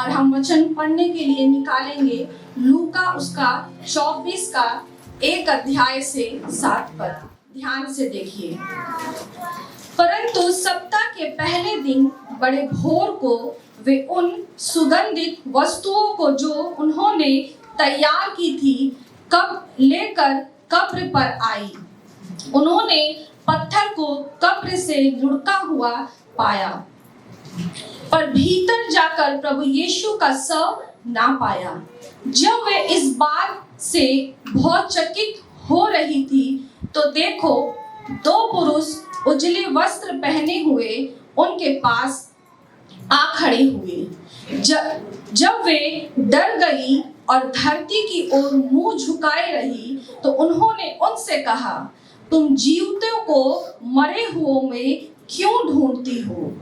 और हम वचन पढ़ने के लिए निकालेंगे लूका उसका 24 का 1 अध्याय से 7 पद। ध्यान से देखिए। परंतु सप्ताह के पहले दिन बड़े भोर को वे उन सुगंधित वस्तुओं को जो उन्होंने तैयार की थी लेकर कब्र पर आई। उन्होंने पत्थर को कब्र से लुढ़का हुआ पाया, पर भीतर जाकर प्रभु यीशु का शव ना पाया। जब वे इस बात से बहुत चकित हो रही थी तो देखो, 2 पुरुष उजले वस्त्र पहने हुए उनके पास आ खड़े हुए। जब वे डर गई और धरती की ओर मुंह झुकाए रही तो उन्होंने उनसे कहा, तुम जीवतों को मरे हुओं में क्यों ढूंढती हो?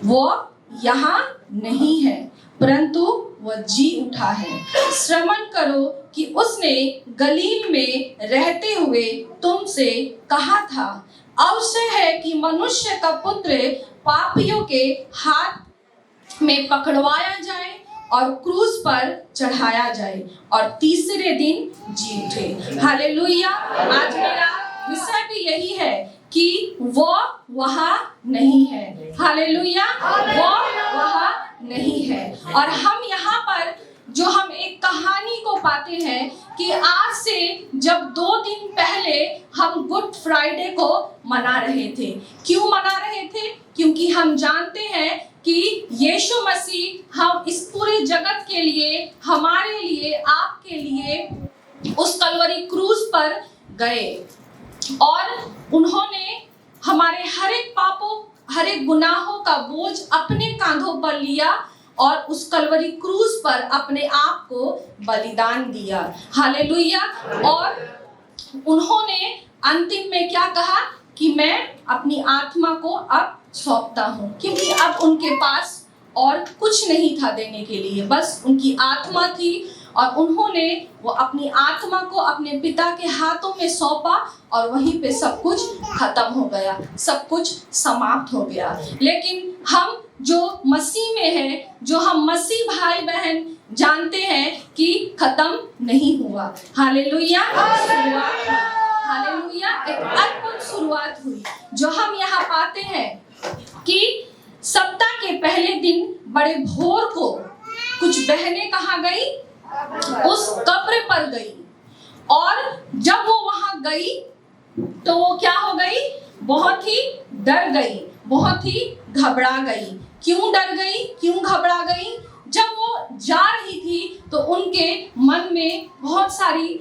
वो यहाँ नहीं है, परंतु वह जी उठा है। श्रवण करो कि उसने गलील में रहते हुए तुमसे कहा था, अवश्य है कि मनुष्य का पुत्र पापियों के हाथ में पकड़वाया जाए और क्रूस पर चढ़ाया जाए और तीसरे दिन जी उठे। हालेलुया। आज मेरा विषय भी यही है कि वो वहाँ नहीं है। हालेलुया। वो वहाँ नहीं है। और हम यहाँ पर जो हम एक कहानी को पाते हैं कि आज से जब 2 दिन पहले हम गुड फ्राइडे को मना रहे थे। क्यों मना रहे थे? क्योंकि हम जानते हैं कि यीशु मसीह हम इस पूरे जगत के लिए, हमारे लिए, आपके लिए उस कलवरी क्रूस पर गए और उन्होंने हमारे हर एक पापों, हर एक गुनाहों का बोझ अपने कांधों पर लिया और उस कलवरी क्रूस पर अपने आप को बलिदान दिया। हालेलुया। और उन्होंने अंतिम में क्या कहा कि मैं अपनी आत्मा को अब सौंपता हूँ, क्योंकि अब उनके पास और कुछ नहीं था देने के लिए, बस उनकी आत्मा थी और उन्होंने वो अपनी आत्मा को अपने पिता के हाथों में सौंपा और वहीं पे सब कुछ खत्म हो गया, सब कुछ समाप्त हो गया। लेकिन हम जो मसीह में हैं, जो हम मसीह भाई बहन जानते हैं कि खत्म नहीं हुआ। हालेलुया। हालेलुया। एक अद्भुत शुरुआत हुई जो हम यहाँ पाते हैं कि सप्ताह के पहले दिन बड़े भोर को कुछ बहनें कहाँ गई? उस कब्र पर गई। और जब वो वहां गई तो वो क्या हो गई? बहुत ही डर गई, बहुत ही घबरा गई। क्यों डर गई? क्यों घबरा गई? जब वो जा रही थी तो उनके मन में बहुत सारी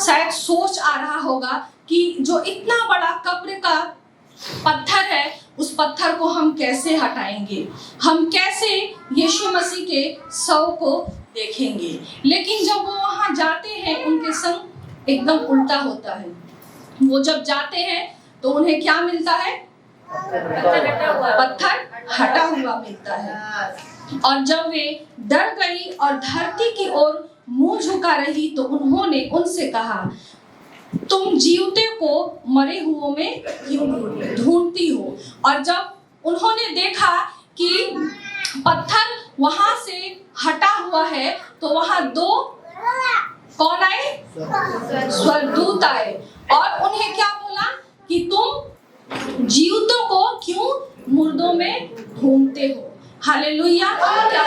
शायद सोच आ रहा होगा कि जो इतना बड़ा कब्र का पत्थर है, उस पत्थर को हम कैसे हटाएंगे, हम कैसे यीशु मसीह के शव को देखेंगे। लेकिन जब वो वहां जाते हैं उनके संग एकदम उल्टा होता है। वो जब जाते हैं तो उन्हें क्या मिलता है? पत्थर हटा हुआ मिलता है। और जब वे डर गई और धरती की ओर मुंह झुका रही तो उन्होंने उनसे कहा, तुम जीवते को मरे हुओं में क्यों ढूंढती हो? और जब उन्होंने देखा कि पत्थर वहां से हटा हुआ है तो वहां 2 कौन आए? स्वर्गदूत आए और उन्हें क्या बोला कि तुम जीवतों को क्यों मुर्दों में ढूंढते हो? हालेलुया। क्या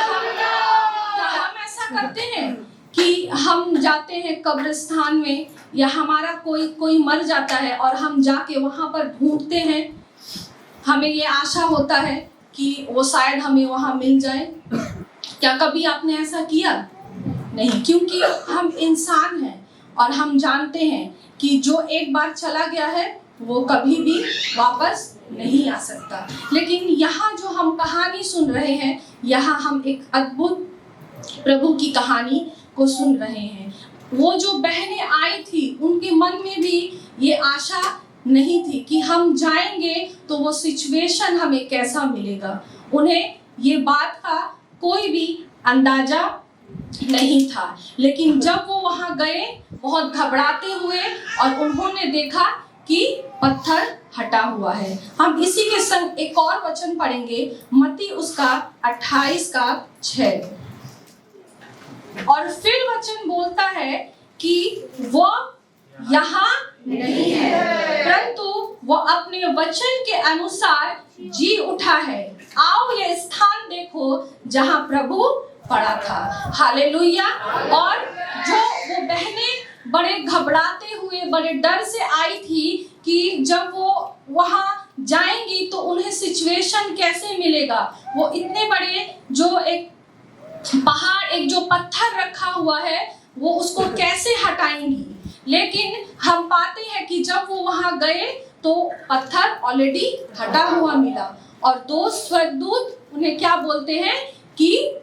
हम ऐसा करते हैं कि हम जाते हैं कब्रिस्तान में या हमारा कोई मर जाता है और हम जाके वहां पर ढूंढते हैं, हमें ये आशा होता है कि वो शायद हमें वहां मिल जाए। क्या कभी आपने ऐसा किया? नहीं, क्योंकि हम इंसान हैं और हम जानते हैं कि जो एक बार चला गया है वो कभी भी वापस नहीं आ सकता। लेकिन यहाँ जो हम कहानी सुन रहे हैं, यहाँ हम एक अद्भुत प्रभु की कहानी को सुन रहे हैं। वो जो बहनें आई थी उनके मन में भी ये आशा नहीं थी कि हम जाएंगे तो वो सिचुएशन हमें कैसा मिलेगा। उन्हें ये बात का कोई भी अंदाजा नहीं था। लेकिन जब वो वहां गए बहुत घबराते हुए और उन्होंने देखा कि पत्थर हटा हुआ है। हम इसी के संग एक और वचन पढ़ेंगे, मत्ती उसका 28 का 6। और फिर वचन बोलता है कि वो यहाँ नहीं है, परंतु वो अपने वचन के अनुसार जी उठा है। आओ ये स्थान देखो जहाँ प्रभु पड़ा था। हालेलुया। और जो वो बहनें बड़े घबराते हुए, बड़े डर से आई थी कि जब वो वहाँ जाएंगी तो उन्हें सिचुएशन कैसे मिलेगा, वो इतने बड़े जो एक पहाड़, एक जो पत्थर रखा हुआ है, वो उसको कैसे हटाएंगी। लेकिन हम पाते हैं कि जब वो वहां गए तो पत्थर ऑलरेडी हटा हुआ मिला, और दो स्वर्गदूत उन्हें क्या बोलते हैं कि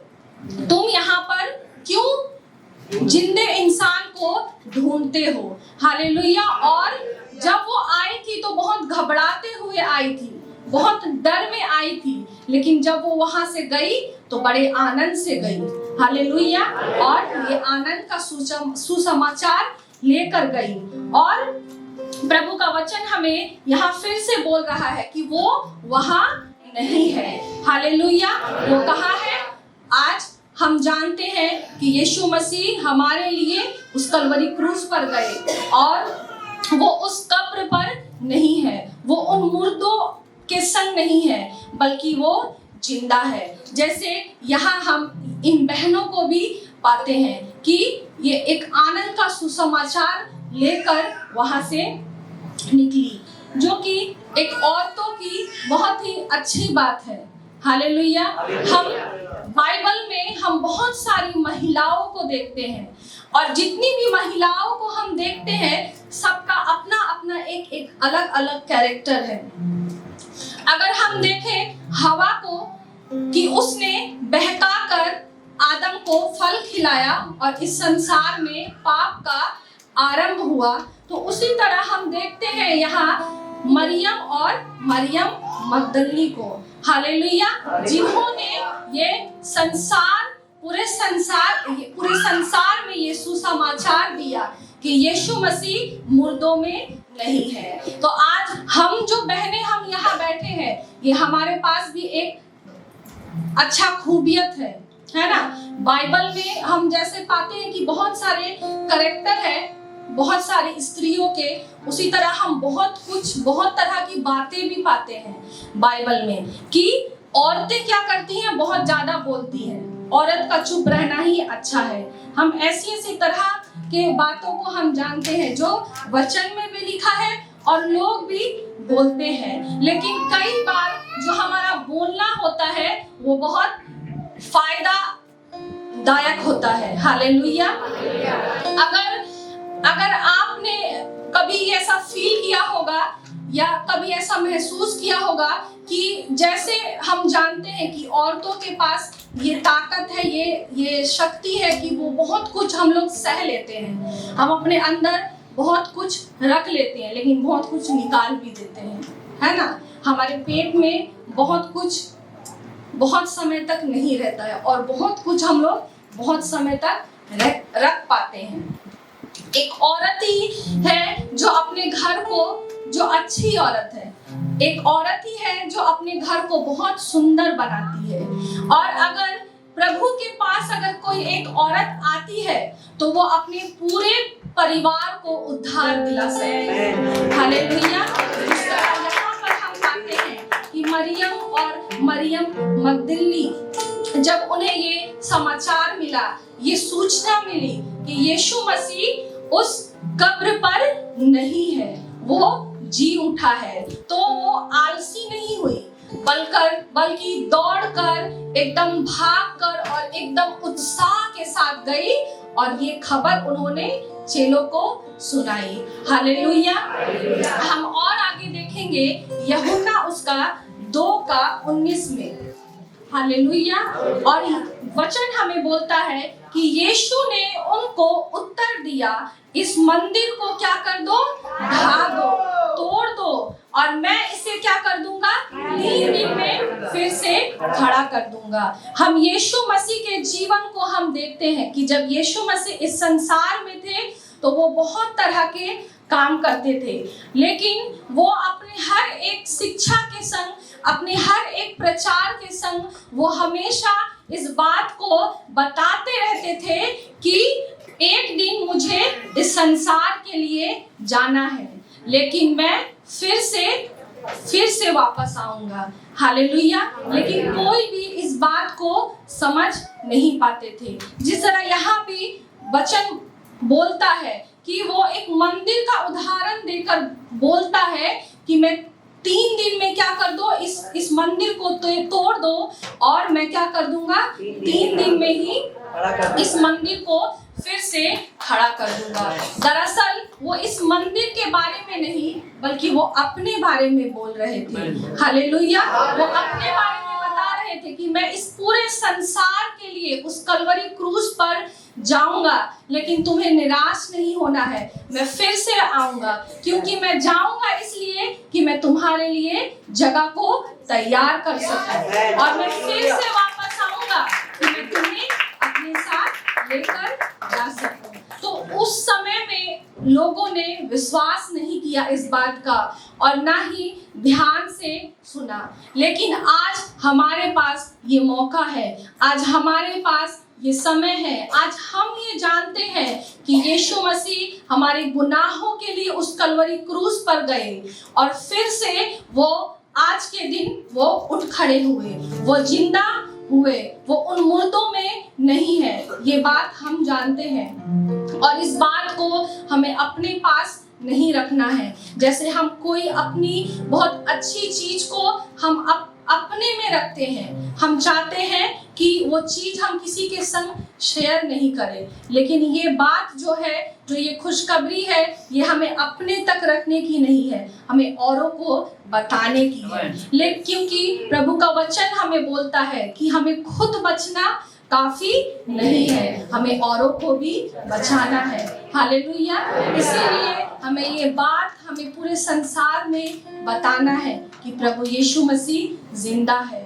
तुम यहाँ पर क्यों जिंदे इंसान को ढूंढते हो। हालेलुया। और जब वो आई थी तो बहुत घबराते हुए आई थी, बहुत डर में आई थी, लेकिन जब वो वहां से गई तो बड़े आनंद से गई। हालेलुया। और ये आनंद का सुसमाचार लेकर गई। और प्रभु का वचन हमें यहाँ फिर से बोल रहा है कि वो वहां नहीं है। हालेलुया। वो कहाँ है? आज हम जानते हैं कि यीशु मसीह हमारे लिए उस कलवरी क्रूस पर गए, और वो उस कब्र पर नहीं है, वो उन मुर्दों के संग नहीं है, बल्कि वो जिंदा है। जैसे यहाँ हम इन बहनों को भी पाते हैं कि ये एक आनंद का सुसमाचार लेकर वहां से निकली, जो कि एक औरतों की बहुत ही अच्छी बात है। हालेलुया। हम बाइबल में हम बहुत सारी महिलाओं को देखते हैं, और जितनी भी महिलाओं को हम देखते हैं, सबका अपना अपना एक अलग अलग कैरेक्टर है। अगर हम देखें हवा को कि उसने बहकाकर आदम को फल खिलाया और इस संसार में पाप का आरंभ हुआ, तो उसी तरह हम देखते हैं यहाँ मरियम मगदलिनी को। हालेलुया। जिन्होंने ये पूरे संसार में ये सुसमाचार दिया कि यीशु मसीह मुर्दों में नहीं है। तो आज हम जो बहनें हम यहाँ बैठे हैं, ये हमारे पास भी एक अच्छा खूबियत है ना। बाइबल में हम जैसे पाते हैं कि बहुत सारे कैरेक्टर है बहुत सारी स्त्रियों के, उसी तरह हम बहुत तरह की बातें भी पाते हैं बाइबल में कि औरतें क्या करती हैं, बहुत ज्यादा बोलती हैं, औरत का चुप रहना ही अच्छा है। हम ऐसी तरह के बातों को हम जानते हैं जो वचन में भी लिखा है और लोग भी बोलते हैं, लेकिन कई बार जो हमारा बोलना होता है वो बहुत फायदादायक होता है। हालेलुया। अगर आपने कभी ऐसा फील किया होगा या कभी ऐसा महसूस किया होगा कि जैसे हम जानते हैं कि औरतों के पास ये ताकत है, ये शक्ति है कि वो बहुत कुछ हम लोग सह लेते हैं, हम अपने अंदर बहुत कुछ रख लेते हैं, लेकिन बहुत कुछ निकाल भी देते हैं, है ना। हमारे पेट में बहुत कुछ बहुत समय तक नहीं रहता है, और बहुत कुछ हम लोग बहुत समय तक रख पाते हैं। एक औरत ही है जो अपने घर को, जो अच्छी औरत है, एक औरत ही है जो अपने घर को बहुत सुंदर बनाती है। और अगर प्रभु के पास अगर कोई एक औरत आती है तो वो अपने पूरे परिवार को उद्धार दिला सकती है। हालेलुया। इस तरह यहाँ पर हम पाते हैं कि मरियम मगदलिनी, जब उन्हें ये समाचार मिला, ये सूचना मिली कि यीशु मसीह उस कब्र पर नहीं है, वो जी उठा है, तो वो आलसी नहीं हुई, बल्कि दौड़कर, एकदम भागकर और एकदम उत्साह के साथ गई और ये खबर उन्होंने चेलों को सुनाई। हालेलुया। हम और आगे देखेंगे यूहन्ना उसका 2:19 में। हालेलुया। और वचन हमें बोलता है कि यीशु ने उनको उत्तर दिया, इस मंदिर को क्या कर दो, ढा दो, तोड़ दो, और मैं इसे क्या कर दूंगा, 3 दिन में फिर से खड़ा कर दूंगा। हम यीशु मसीह के जीवन को हम देखते हैं कि जब यीशु मसीह इस संसार में थे तो वो बहुत तरह के काम करते थे, लेकिन वो अपने हर एक शिक्षा के संग, अपने हर एक प्रचार के संग वो हमेशा इस बात को बताते रहते थे कि एक दिन मुझे इस संसार के लिए जाना है, लेकिन मैं फिर से वापस आऊंगा। हालेलुया। लेकिन कोई भी इस बात को समझ नहीं पाते थे। जिस तरह यहाँ भी वचन बोलता है कि वो एक मंदिर का उदाहरण देकर बोलता है कि मैं 3 दिन में क्या कर दो, इस मंदिर को तोड़ दो और मैं क्या कर दूंगा, 3 दिन में ही इस मंदिर को फिर से खड़ा कर दूंगा। दरअसल वो इस मंदिर के बारे में नहीं, बल्कि वो अपने बारे में बोल रहे थे। हालेलुया। वो अपने बारे में बता रहे थे कि मैं इस पूरे संसार के लिए उस कलवरी क्रूस पर जाऊंगा, लेकिन तुम्हें निराश नहीं होना है, मैं फिर से आऊंगा, क्योंकि मैं जाऊंगा इसलिए कि मैं तुम्हारे लिए जगह को तैयार कर सकूं, और मैं फिर से वापस आऊंगा कि मैं तुम्हें अपने साथ लेकर जा सकूं। तो उस समय में लोगों ने विश्वास नहीं किया इस बात का, और ना ही ध्यान से सुना। लेकिन आज हमारे पास ये मौका है, आज हमारे पास ये समय है, आज हम ये जानते हैं कि यीशु मसीह हमारे गुनाहों के लिए उस कलवरी क्रूस पर गए, और फिर से वो आज के दिन वो उठ खड़े हुए, वो जिंदा हुए, वो उन मुर्दों में नहीं है। ये बात हम जानते हैं, और इस बात को हमें अपने पास नहीं रखना है। जैसे हम कोई अपनी बहुत अच्छी चीज को हम अपने में रखते हैं, हम चाहते हैं कि वो चीज हम किसी के संग शेयर नहीं करें, लेकिन ये बात जो है, जो ये खुशखबरी है, ये हमें अपने तक रखने की नहीं है, हमें औरों को बताने की है। लेकिन क्योंकि प्रभु का वचन हमें बोलता है कि हमें खुद बचना काफी नहीं है, हमें औरों को भी बचाना है। हालेलुया। इसीलिए हमें ये बात हमें पूरे संसार में बताना है कि प्रभु यीशु मसीह जिंदा है,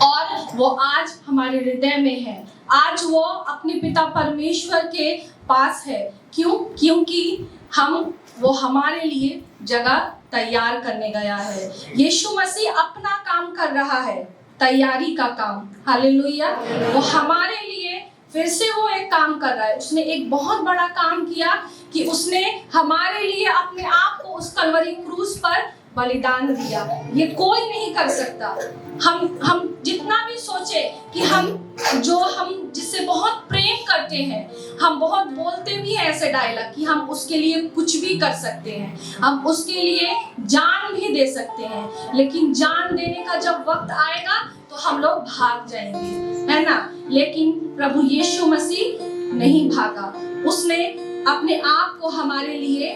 और वो आज हमारे हृदय में है। आज वो अपने पिता परमेश्वर के पास है। क्यों? क्योंकि वो हमारे लिए जगह तैयार करने गया है। यीशु मसीह अपना काम कर रहा है, तैयारी का काम। हालेलुया। वो हमारे लिए फिर से वो एक काम कर रहा है। उसने एक बहुत बड़ा काम किया कि उसने हमारे लिए अपने आप को उस कलवरी क्रूस पर बलिदान दिया। ये कोई नहीं कर सकता। हम जितना भी सोचे कि हम जिससे बहुत प्रेम करते हैं, हम बहुत बोलते भी हैं ऐसे डायलॉग कि हम उसके लिए कुछ भी कर सकते हैं, हम उसके लिए जान भी दे सकते हैं, लेकिन जान देने का जब वक्त आएगा तो हम लोग भाग जाएंगे, है ना। लेकिन प्रभु यीशु मसीह नहीं भागा। उसने अपने आप को हमारे लिए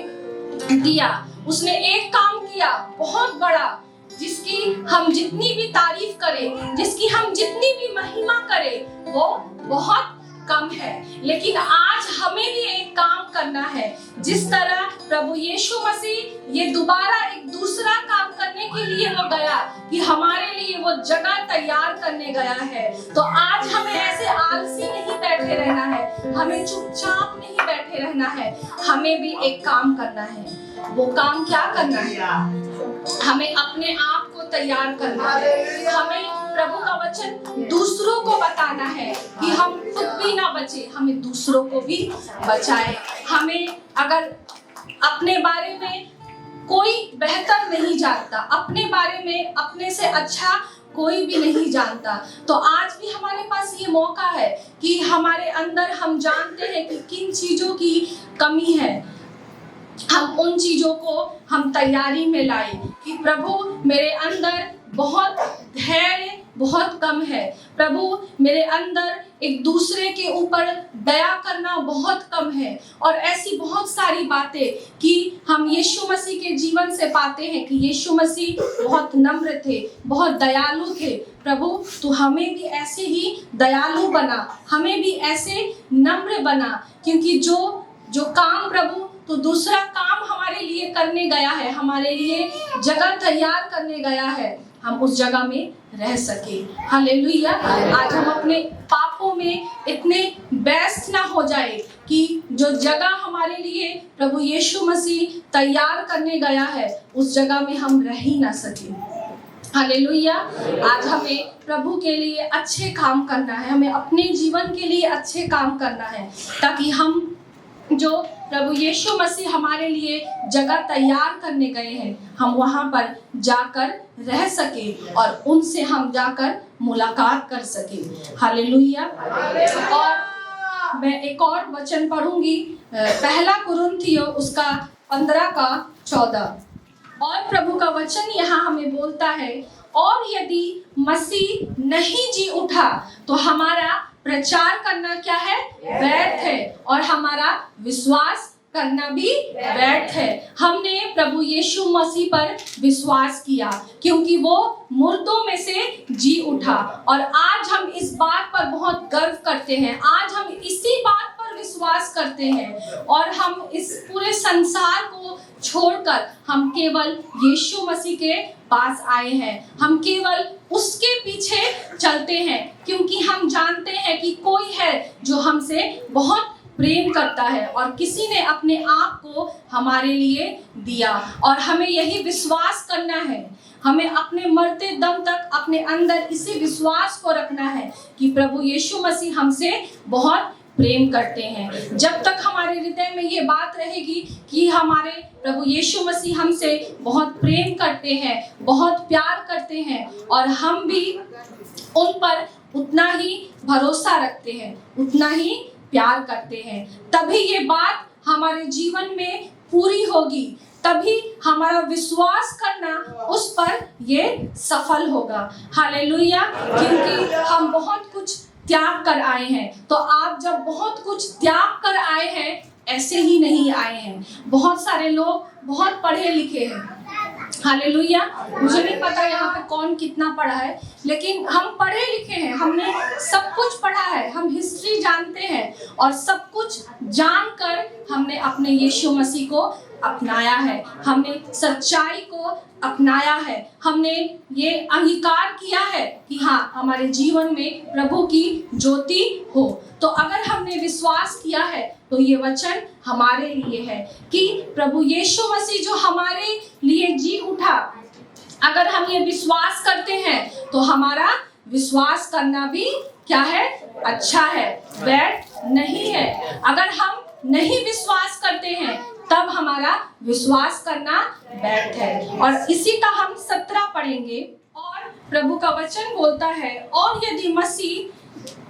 दिया। उसने एक काम किया बहुत बड़ा, जिसकी हम जितनी भी तारीफ करें, जिसकी हम जितनी भी महिमा करें, वो बहुत कम है। लेकिन आज हमें भी एक काम करना है। जिस तरह प्रभु यीशु मसीह ये दोबारा एक दूसरा काम करने के लिए वो गया, कि हमारे लिए वो जगह तैयार करने गया है, तो आज हमें ऐसे आलसी नहीं बैठे रहना है, हमें चुपचाप नहीं बैठे रहना है, हमें भी एक काम करना है। वो काम क्या करना है? हमें अपने आप को तैयार करना है। हमें प्रभु का वचन दूसरों को बताना है कि हम खुद भी ना बचे, हमें दूसरों को भी बचाए। हमें अगर अपने बारे में कोई बेहतर नहीं जानता, अपने बारे में अपने से अच्छा कोई भी नहीं जानता, तो आज भी हमारे पास ये मौका है कि हमारे अंदर हम जानते हैं कि किन चीजों की कमी है, हम उन चीजों को हम तैयारी में लाए कि प्रभु मेरे अंदर बहुत धैर्य बहुत कम है, प्रभु मेरे अंदर एक दूसरे के ऊपर दया करना बहुत कम है, और ऐसी बहुत सारी बातें कि हम यीशु मसीह के जीवन से पाते हैं कि यीशु मसीह बहुत नम्र थे, बहुत दयालु थे। प्रभु तू हमें भी ऐसे ही दयालु बना, हमें भी ऐसे नम्र बना, क्योंकि जो काम प्रभु तो दूसरा काम हमारे लिए करने गया है, हमारे लिए जगह तैयार करने गया है, हम उस जगह में रह सके। हालेलुया। आज हम अपने पापों में इतने व्यस्त ना हो जाए कि जो जगह हमारे लिए प्रभु यीशु मसीह तैयार करने गया है, उस जगह में हम रह ही ना सके। हालेलुया। आज हमें प्रभु के लिए अच्छे काम करना है, हमें अपने जीवन के लिए अच्छे काम करना है, ताकि हम जो प्रभु यीशु मसीह हमारे लिए जगह तैयार करने गए हैं, हम वहां पर जाकर रह सके और उनसे हम जाकर मुलाकात कर सके। हालेलुया। और मैं एक और वचन पढ़ूंगी, पहला कुरिन्थियों उसका 15 का 14। और प्रभु का वचन यहाँ हमें बोलता है, और यदि मसीह नहीं जी उठा तो हमारा प्रचार करना क्या है? व्यर्थ है, और हमारा विश्वास करना भी व्यर्थ है। हमने प्रभु यीशु मसीह पर विश्वास किया क्योंकि वो मुर्दों में से जी उठा, और आज हम इस बात पर बहुत गर्व करते हैं, आज हम इसी बात पर विश्वास करते हैं, और हम इस पूरे संसार को छोड़कर हम केवल यीशु मसीह के पास आए हैं। हम केवल उसके पीछे चलते हैं क्योंकि हम जानते हैं कि कोई है जो हमसे बहुत प्रेम करता है, और किसी ने अपने आप को हमारे लिए दिया, और हमें यही विश्वास करना है। हमें अपने मरते दम तक अपने अंदर इसी विश्वास को रखना है कि प्रभु यीशु मसीह हमसे बहुत प्रेम करते हैं। जब तक हमारे हृदय में ये बात रहेगी कि हमारे प्रभु यीशु मसीह हमसे बहुत प्रेम करते हैं, बहुत प्यार करते हैं, और हम भी उन पर उतना ही भरोसा रखते हैं, उतना ही प्यार करते हैं, तभी ये बात हमारे जीवन में पूरी होगी, तभी हमारा विश्वास करना उस पर ये सफल होगा। हालेलुया। क्योंकि हम बहुत कुछ त्याग कर आए हैं, तो आप जब बहुत कुछ त्याग कर आए हैं, ऐसे ही नहीं आए हैं। बहुत सारे लोग बहुत पढ़े लिखे हैं, हालेलुया। मुझे नहीं पता यहाँ पे कौन कितना पढ़ा है, लेकिन हम पढ़े लिखे हैं, हमने सब कुछ पढ़ा है, हम हिस्ट्री जानते हैं, और सब कुछ जानकर हमने अपने यीशु मसीह को अपनाया है, हमने सच्चाई को अपनाया है, हमने ये अंगीकार किया है कि हाँ, हमारे जीवन में प्रभु की ज्योति हो। तो अगर हमने विश्वास किया है तो ये वचन हमारे लिए है कि प्रभु यीशु मसीह जो हमारे लिए जी उठा, अगर हम ये विश्वास करते हैं तो हमारा विश्वास करना भी क्या है? अच्छा है, व्यर्थ नहीं है। अगर हम नहीं विश्वास करते हैं तब हमारा विश्वास करना व्यर्थ है। और इसी का हम 17 पढ़ेंगे, और प्रभु का वचन बोलता है, और यदि मसीह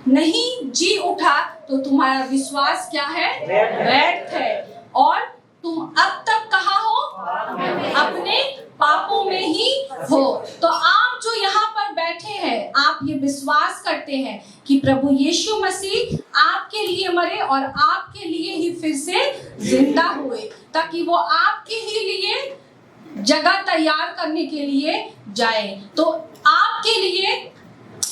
नहीं जी उठा तो तुम्हारा विश्वास क्या है? व्यर्थ है, और तुम अब तक कहाँ हो? अपने पापों में ही हो। तो आप जो यहाँ पर बैठे हैं, आप ये विश्वास करते हैं कि प्रभु यीशु मसीह आपके लिए मरे और आपके लिए ही फिर से जिंदा हुए, ताकि वो आपके ही लिए जगह तैयार करने के लिए जाए। तो आपके लिए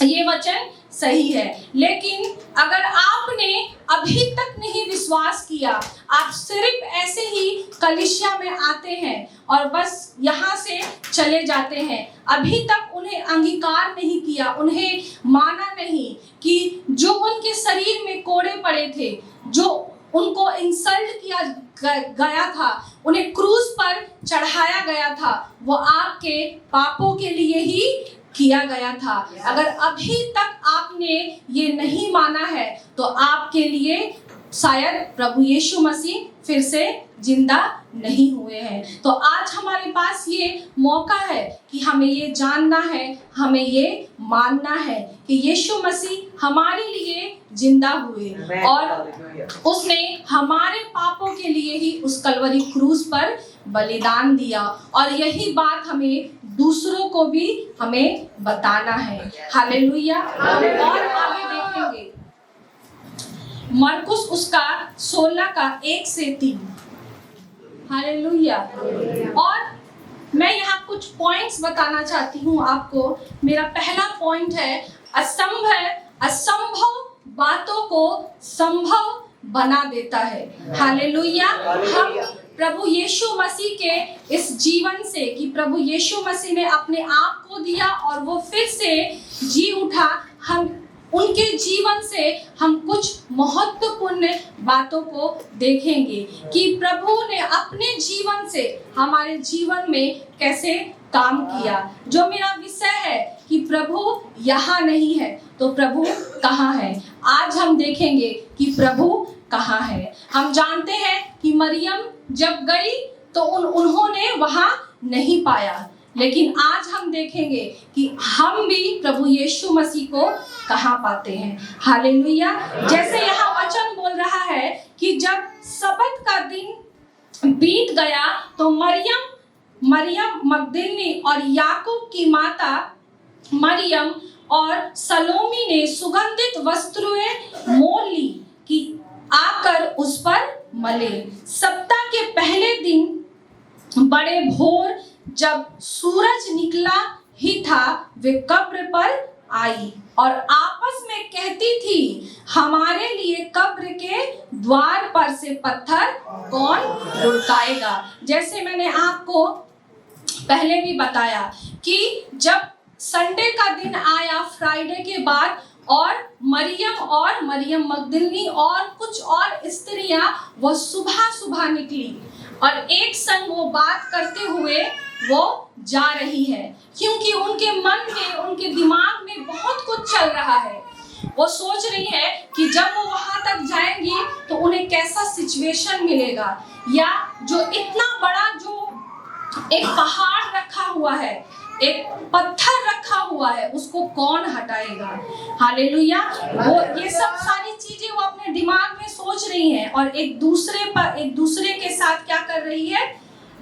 ये वचन सही है। लेकिन अगर आपने अभी तक नहीं विश्वास किया, आप सिर्फ ऐसे ही कलीसिया में आते हैं और बस यहाँ से चले जाते हैं, अभी तक उन्हें अंगीकार नहीं किया, उन्हें माना नहीं कि जो उनके शरीर में कोड़े पड़े थे, जो उनको इंसल्ट किया गया था, उन्हें क्रूस पर चढ़ाया गया था, वो आपके पापों के लिए ही किया गया था। अगर अभी तक आपने ये नहीं माना है तो आपके लिए शायद प्रभु यीशु मसीह फिर से जिंदा नहीं हुए हैं। तो आज हमारे पास ये मौका है कि हमें ये जानना है, हमें ये मानना है कि यीशु मसीह हमारे लिए जिंदा हुए और उसने हमारे पापों के लिए ही उस कलवरी क्रूस पर बलिदान दिया। और यही बात हमें दूसरों को भी हमें बताना है। हालेलुया। और आगे देखेंगे मरकुस उसका 16 का 1 से 3। हालेलुया। और मैं यहाँ कुछ पॉइंट्स बताना चाहती हूँ आपको। मेरा पहला पॉइंट है, असंभव बातों को संभव बना देता है। हालेलुया। हम प्रभु यीशु मसीह के इस जीवन से, कि प्रभु यीशु मसीह ने अपने आप को दिया और वो फिर से जी उठा, हम उनके जीवन से हम कुछ महत्वपूर्ण बातों को देखेंगे कि प्रभु ने अपने जीवन से हमारे जीवन में कैसे काम किया। जो मेरा विषय है कि प्रभु यहाँ नहीं है तो प्रभु कहाँ है, आज हम देखेंगे कि प्रभु कहाँ है। हम जानते हैं कि मरियम जब गई तो उन्होंने वहाँ नहीं पाया, लेकिन आज हम देखेंगे कि हम भी प्रभु यीशु मसीह को कहाँ पाते हैं। हालेलुया। जैसे यहाँ वचन बोल रहा है कि जब सबत का दिन बीत गया तो मरियम मगदलिनी और याकूब की माता मरियम और सलोमी ने सुगंधित वस्त्रें मोल ली कि आकर उस पर मले। सप्ताह के पहले दिन बड़े भोर जब सूरज निकला ही था, वे कब्र पर आई और आपस में कहती थी, हमारे लिए कब्र के द्वार पर से पत्थर कौन लुढ़काएगा। जैसे मैंने आपको पहले भी बताया कि जब संडे का दिन आया, फ्राइडे के बाद, और मरियम मगदलिनी और कुछ और स्त्रियां वो सुबह निकली और एक संग वो बात करते हुए वो जा रही है, क्योंकि उनके मन में, उनके दिमाग में बहुत कुछ चल रहा है। वो सोच रही है कि जब वो वहां तक जाएंगी तो उन्हें कैसा सिचुएशन मिलेगा, या जो इतना बड़ा जो एक पहाड़ रखा हुआ है, एक पत्थर रखा हुआ है, उसको कौन हटाएगा। हालेलुया। वो ये सब सारी चीजें वो अपने दिमाग में सोच रही हैं और एक दूसरे के साथ क्या कर रही है,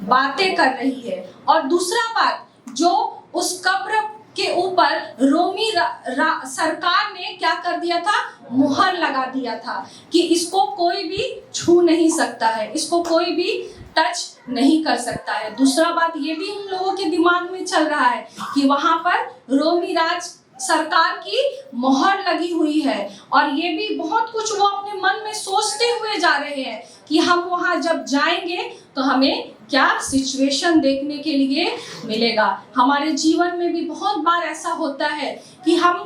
बातें कर रही है। और दूसरा बात, जो उस कब्र के ऊपर रोमी सरकार ने क्या कर दिया था, मुहर लगा दिया था कि इसको कोई भी छू नहीं सकता है, इसको कोई भी टच नहीं कर सकता है। दूसरा बात ये भी उन लोगों के दिमाग में चल रहा है कि वहां पर रोमी राज सरकार की मोहर लगी हुई है, और ये भी बहुत कुछ वो अपने मन में सोचते हुए जा रहे हैं कि हम वहां जब जाएंगे तो हमें क्या सिचुएशन देखने के लिए मिलेगा। हमारे जीवन में भी बहुत बार ऐसा होता है कि हम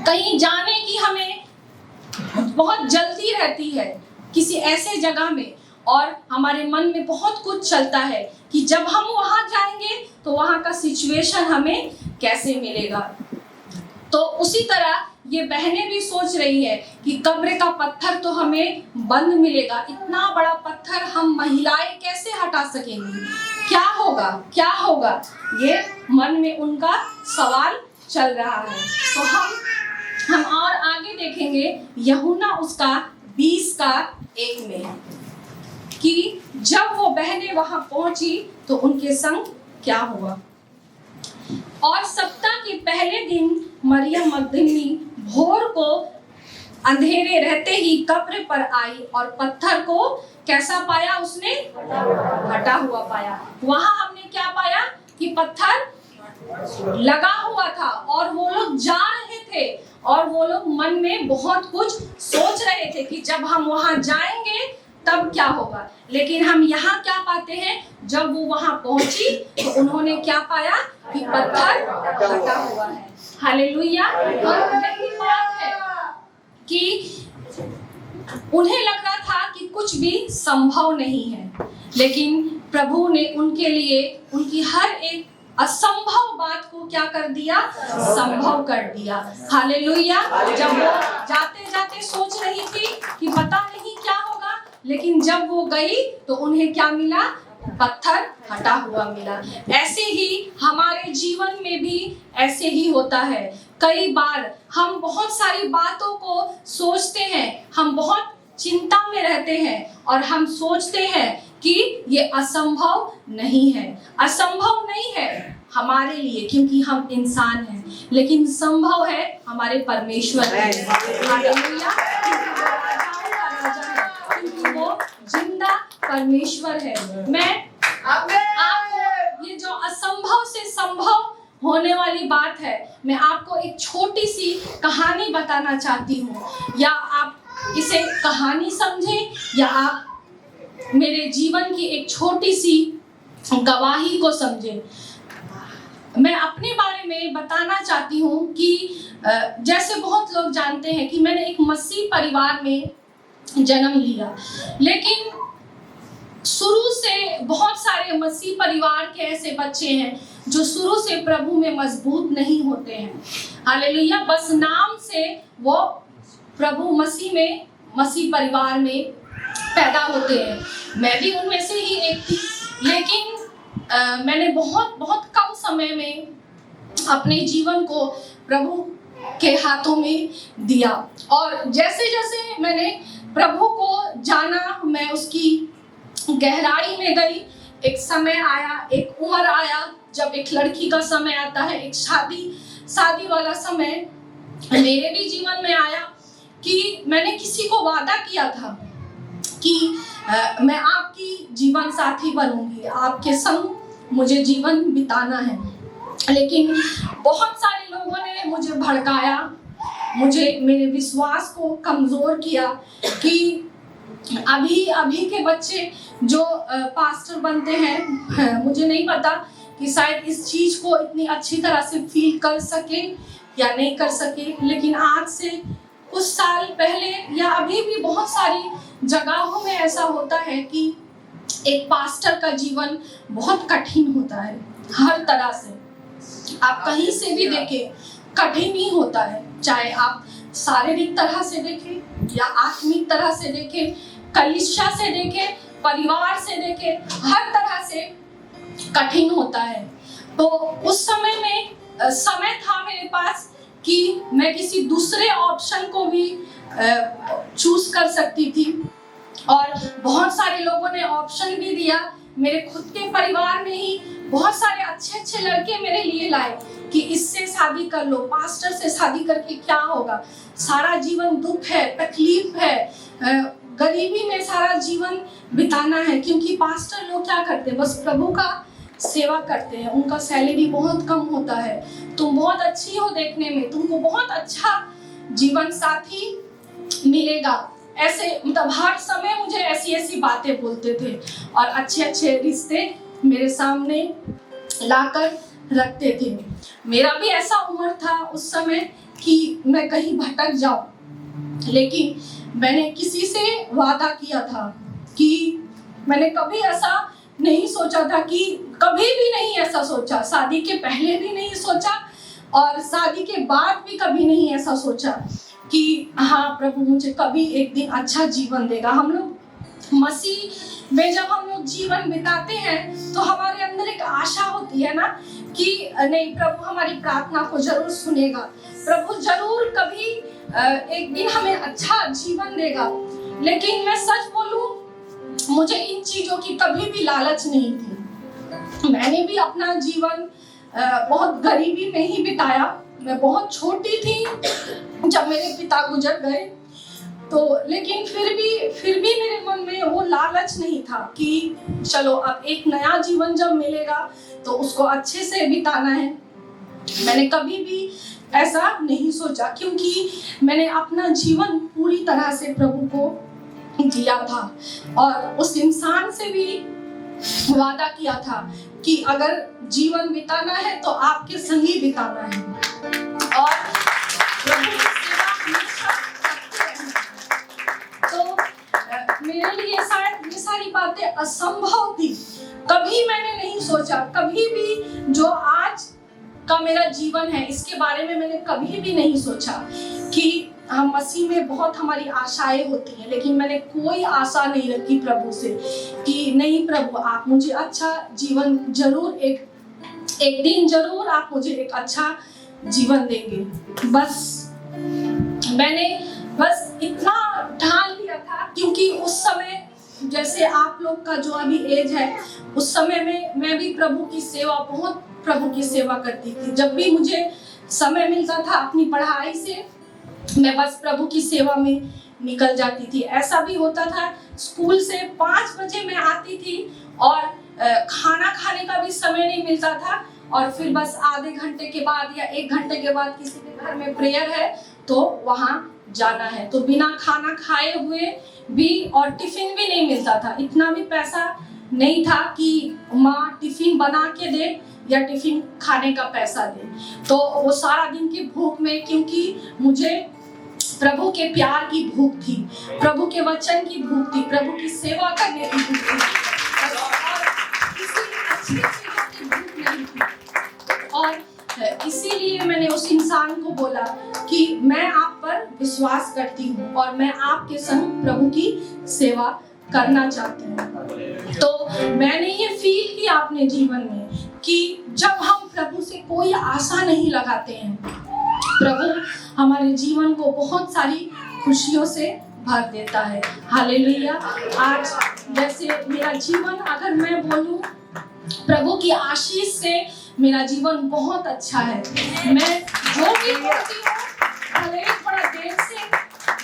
कहीं जाने की हमें बहुत जल्दी रहती है किसी ऐसे जगह में, और हमारे मन में बहुत कुछ चलता है कि जब हम वहां जाएंगे तो वहां का सिचुएशन हमें कैसे मिलेगा। तो उसी तरह ये बहनें भी सोच रही है कि कब्र का पत्थर तो हमें बंद मिलेगा, इतना बड़ा पत्थर हम महिलाएं कैसे हटा सकेंगी, क्या होगा, ये मन में उनका सवाल चल रहा है। तो हम और आगे देखेंगे यूहन्ना उसका 20:1 में कि जब वो बहनें वहां पहुंची तो उनके संग क्या हुआ। और सप्ताह के पहले दिन मरियम मगदलिनी भोर को अंधेरे रहते ही कब्र पर आई और पत्थर को कैसा पाया, उसने हटा हुआ पाया। वहां हमने क्या पाया कि पत्थर लगा हुआ था और वो लोग जा रहे थे और वो लोग मन में बहुत कुछ सोच रहे थे कि जब हम वहां जाएंगे तब क्या होगा। लेकिन हम यहाँ क्या पाते हैं, जब वो वहां पहुंची तो उन्होंने क्या पाया कि पत्थर हटा हुआ है। हालेलुया। यही बात है कि उन्हें लग रहा था कि कुछ भी संभव नहीं है, लेकिन प्रभु ने उनके लिए उनकी हर एक असंभव बात को क्या कर दिया, संभव कर दिया। हालेलुया। जब वो जाते जाते सोच रही थी कि पता नहीं क्या होगा, लेकिन जब वो गई तो उन्हें क्या मिला, पत्थर हटा हुआ मिला। ऐसे ही हमारे जीवन में भी ऐसे ही होता है। कई बार हम बहुत सारी बातों को सोचते हैं, हम बहुत चिंता में रहते हैं और हम सोचते हैं कि ये असंभव नहीं है। असंभव नहीं है हमारे लिए क्योंकि हम इंसान हैं, लेकिन संभव है हमारे परमेश्वर के लिए। हालेलुया। क्योंकि वो जिंदा परमेश्वर है। मैं आपको ये जो असंभव से संभव होने वाली बात है, मैं आपको एक छोटी सी कहानी बताना चाहती हूँ, या आप इसे कहानी समझें या आप मेरे जीवन की एक छोटी सी गवाही को समझें। मैं अपने बारे में बताना चाहती हूँ कि जैसे बहुत लोग जानते हैं कि मैंने एक मसीह परिवार में जन्म लिया, लेकिन शुरू से बहुत सारे मसीह परिवार के ऐसे बच्चे हैं जो शुरू से प्रभु में मजबूत नहीं होते हैं। हालेलुया। बस नाम से वो प्रभु मसीह में, मसीह परिवार में पैदा होते हैं। मैं भी उनमें से ही एक थी, लेकिन मैंने बहुत बहुत कम समय में अपने जीवन को प्रभु के हाथों में दिया। और जैसे जैसे मैंने प्रभु को जाना, मैं उसकी गहराई में गई। एक समय आया, एक उम्र आया जब एक लड़की का समय आता है, एक शादी वाला समय मेरे भी जीवन में आया कि मैंने किसी को वादा किया था कि मैं आपकी जीवन साथी बनूंगी, आपके संग मुझे जीवन बिताना है। लेकिन बहुत सारे लोगों ने मुझे भड़काया, मुझे मेरे विश्वास को कमज़ोर किया कि अभी के बच्चे जो पास्टर बनते हैं, मुझे नहीं पता कि शायद इस चीज़ को इतनी अच्छी तरह से फील कर सके या नहीं कर सके। लेकिन आज से कुछ साल पहले या अभी भी बहुत सारी जगहों में ऐसा होता है कि एक पास्टर का जीवन बहुत कठिन होता है। हर तरह से आप कहीं से भी देखें, कठिन ही होता है। चाहे आप शारीरिक तरह से देखें या आत्मिक तरह से देखें, कलीसिया से देखें, परिवार से देखें, हर तरह से कठिन होता है। तो उस समय में समय था मेरे पास कि मैं किसी दूसरे ऑप्शन को भी चूज कर सकती थी। और बहुत सारे लोगों ने ऑप्शन भी दिया। मेरे खुद के परिवार में ही बहुत सारे अच्छे अच्छे लड़के मेरे लिए लाए कि इससे शादी कर लो, पास्टर से शादी करके क्या होगा, सारा जीवन दुख है, तकलीफ है, गरीबी में सारा जीवन बिताना है। क्योंकि पास्टर लोग क्या करते हैं, बस प्रभु का सेवा करते हैं, उनका सैलरी बहुत कम होता है, तुम बहुत अच्छी हो देखने में, तुमको बहुत अच्छा जीवन साथी मिलेगा। ऐसे मतलब हर समय मुझे ऐसी ऐसी बातें बोलते थे और अच्छे अच्छे रिश्ते मेरे सामने लाकर रखते थे। मेरा भी ऐसा उम्र था उस समय कि मैं कहीं भटक जाऊं, लेकिन मैंने किसी से वादा किया था कि मैंने कभी ऐसा नहीं सोचा था, कि कभी भी नहीं ऐसा सोचा, शादी के पहले भी नहीं सोचा और शादी के बाद भी कभी नहीं ऐसा सोचा कि हाँ प्रभु मुझे कभी एक दिन अच्छा जीवन देगा। हम लोग मसीह में जब हम लोग जीवन बिताते हैं तो हमारे अंदर एक आशा होती है ना कि नहीं, प्रभु हमारी प्रार्थना को जरूर सुनेगा, प्रभु जरूर कभी एक दिन हमें अच्छा जीवन देगा। लेकिन मैं सच बोलूं, मुझे इन चीजों की कभी भी लालच नहीं थी। मैंने भी अपना जीवन बहुत गरीबी में ही बिताया। मैं बहुत छोटी थी जब मेरे पिता गुजर गए, तो लेकिन फिर भी मेरे मन में वो लालच नहीं था कि चलो अब एक नया जीवन जब मिलेगा तो उसको अच्छे से बिताना है। मैंने कभी भी ऐसा नहीं सोचा, क्योंकि मैंने अपना जीवन पूरी तरह से प्रभु को दिया था और उस इंसान से भी वादा किया था कि अगर जीवन बिताना है तो आपके संग ही बिताना है और प्रभु की सेवा हमेशा करते रहना। तो मेरे लिए शायद ये सारी बातें असंभव थी। कभी मैंने नहीं सोचा, कभी भी जो आज का मेरा जीवन है इसके बारे में मैंने कभी भी नहीं सोचा कि हम मसीह में बहुत हमारी आशाएं होती हैं, लेकिन मैंने कोई आशा नहीं रखी प्रभु से कि नहीं प्रभु आप मुझे अच्छा जीवन जरूर एक दिन जरूर आप मुझे एक अच्छा जीवन देंगे। बस मैंने बस इतना ठान लिया था, क्योंकि उस समय जैसे आप लोग का जो अभी एज है, उस समय में मैं भी प्रभु की सेवा करती थी। जब भी मुझे समय मिलता था अपनी पढ़ाई से, मैं बस प्रभु की सेवा में निकल जाती थी। ऐसा भी होता था स्कूल से 5 बजे मैं आती थी और खाना खाने का भी समय नहीं मिलता था, और फिर बस आधे घंटे के बाद या 1 घंटे के बाद किसी के घर में प्रेयर है तो वहाँ जाना है। तो बिना खाना खाए हुए भी और टिफिन भी नहीं मिलता था, इतना भी पैसा नहीं था कि माँ टिफिन बना के दे या टिफिन खाने का पैसा दे। तो वो सारा दिन की भूख में, क्योंकि मुझे प्रभु के प्यार की भूख थी, प्रभु के वचन की भूख थी, प्रभु की सेवा करने की भूख थी। और अच्छी चीजों की भूख नहीं थी। और इसीलिए मैंने उस इंसान को बोला कि मैं आप पर विश्वास करती हूँ और मैं आपके संग प्रभु की सेवा करना चाहती हूँ। तो मैंने ये फील किया अपने जीवन में कि जब हम प्रभु से कोई आशा नहीं लगाते हैं, प्रभु हमारे जीवन को बहुत सारी खुशियों से भर देता है। हालेलुया। आज जैसे मेरा जीवन अगर मैं बोलूं, प्रभु की आशीष से मेरा जीवन बहुत अच्छा है। मैं जो भी करती हूँ भले ही थोड़ा देर से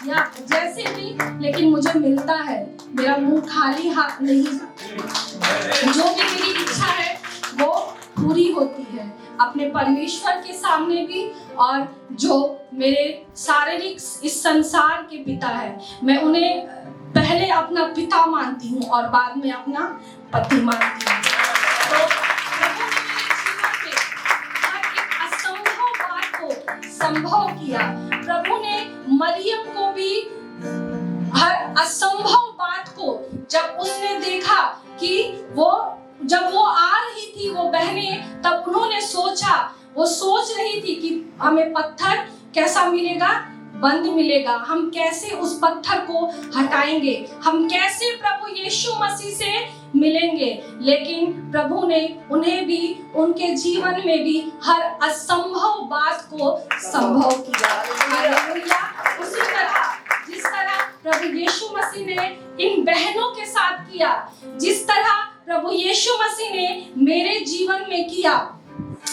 या जैसे भी, लेकिन मुझे मिलता है। मेरा मुंह खाली हाथ नहीं, जो भी मेरी इच्छा है वो पूरी होती है अपने परमेश्वर के सामने भी, और जो मेरे शारीरिक इस संसार के पिता है, मैं उन्हें पहले अपना पिता मानती हूँ और बाद में अपना पति मानती हूँ। तो प्रभु ने मेरे जीवन में हर एक असंभव बात को संभव किया। प्रभु ने मरियम को भी हर असंभव बात को, जब उसने देखा कि जब वो आ रही थी वो बहनें, तब उन्होंने सोचा, वो सोच रही थी कि हमें पत्थर कैसा मिलेगा, बंद मिलेगा, हम कैसे उस पत्थर को हटाएंगे, हम कैसे प्रभु यीशु मसीह से मिलेंगे। लेकिन प्रभु ने उन्हें भी, उनके जीवन में भी हर असंभव बात को संभव किया। हालेलुया। उसी तरह जिस तरह प्रभु यीशु मसीह ने इन बहनों के साथ किया, जिस तरह प्रभु यीशु मसीह ने मेरे जीवन में किया,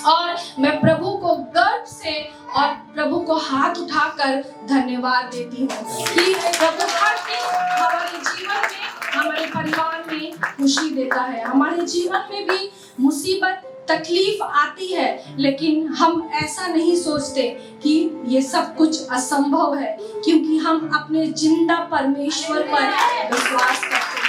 और मैं प्रभु को गर्व से और प्रभु को हाथ उठाकर धन्यवाद देती हूँ कि प्रभु हर दिन हमारे जीवन में, हमारे परिवार में खुशी देता है। हमारे जीवन में भी मुसीबत तकलीफ आती है, लेकिन हम ऐसा नहीं सोचते कि ये सब कुछ असंभव है, क्योंकि हम अपने जिंदा परमेश्वर पर विश्वास करते हैं।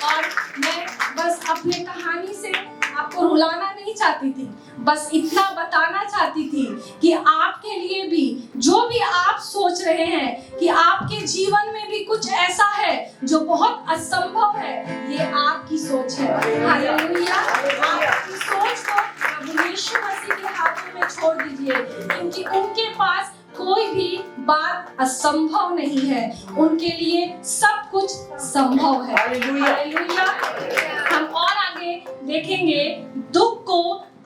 और मैं बस अपने कहानी से आपको रुलाना नहीं चाहती थी, बस इतना बताना चाहती थी कि आपके लिए भी, जो भी आप सोच रहे हैं कि आपके जीवन में भी कुछ ऐसा है जो बहुत असंभव है, ये आपकी सोच है। हालेलुया। आपकी सोच को प्रभु यीशु मसीह के हाथों में छोड़ दीजिए, क्योंकि उनके पास कोई भी बात असंभव नहीं है, उनके लिए सब कुछ संभव है। हालेलुया। हम और आगे देखेंगे, दुख को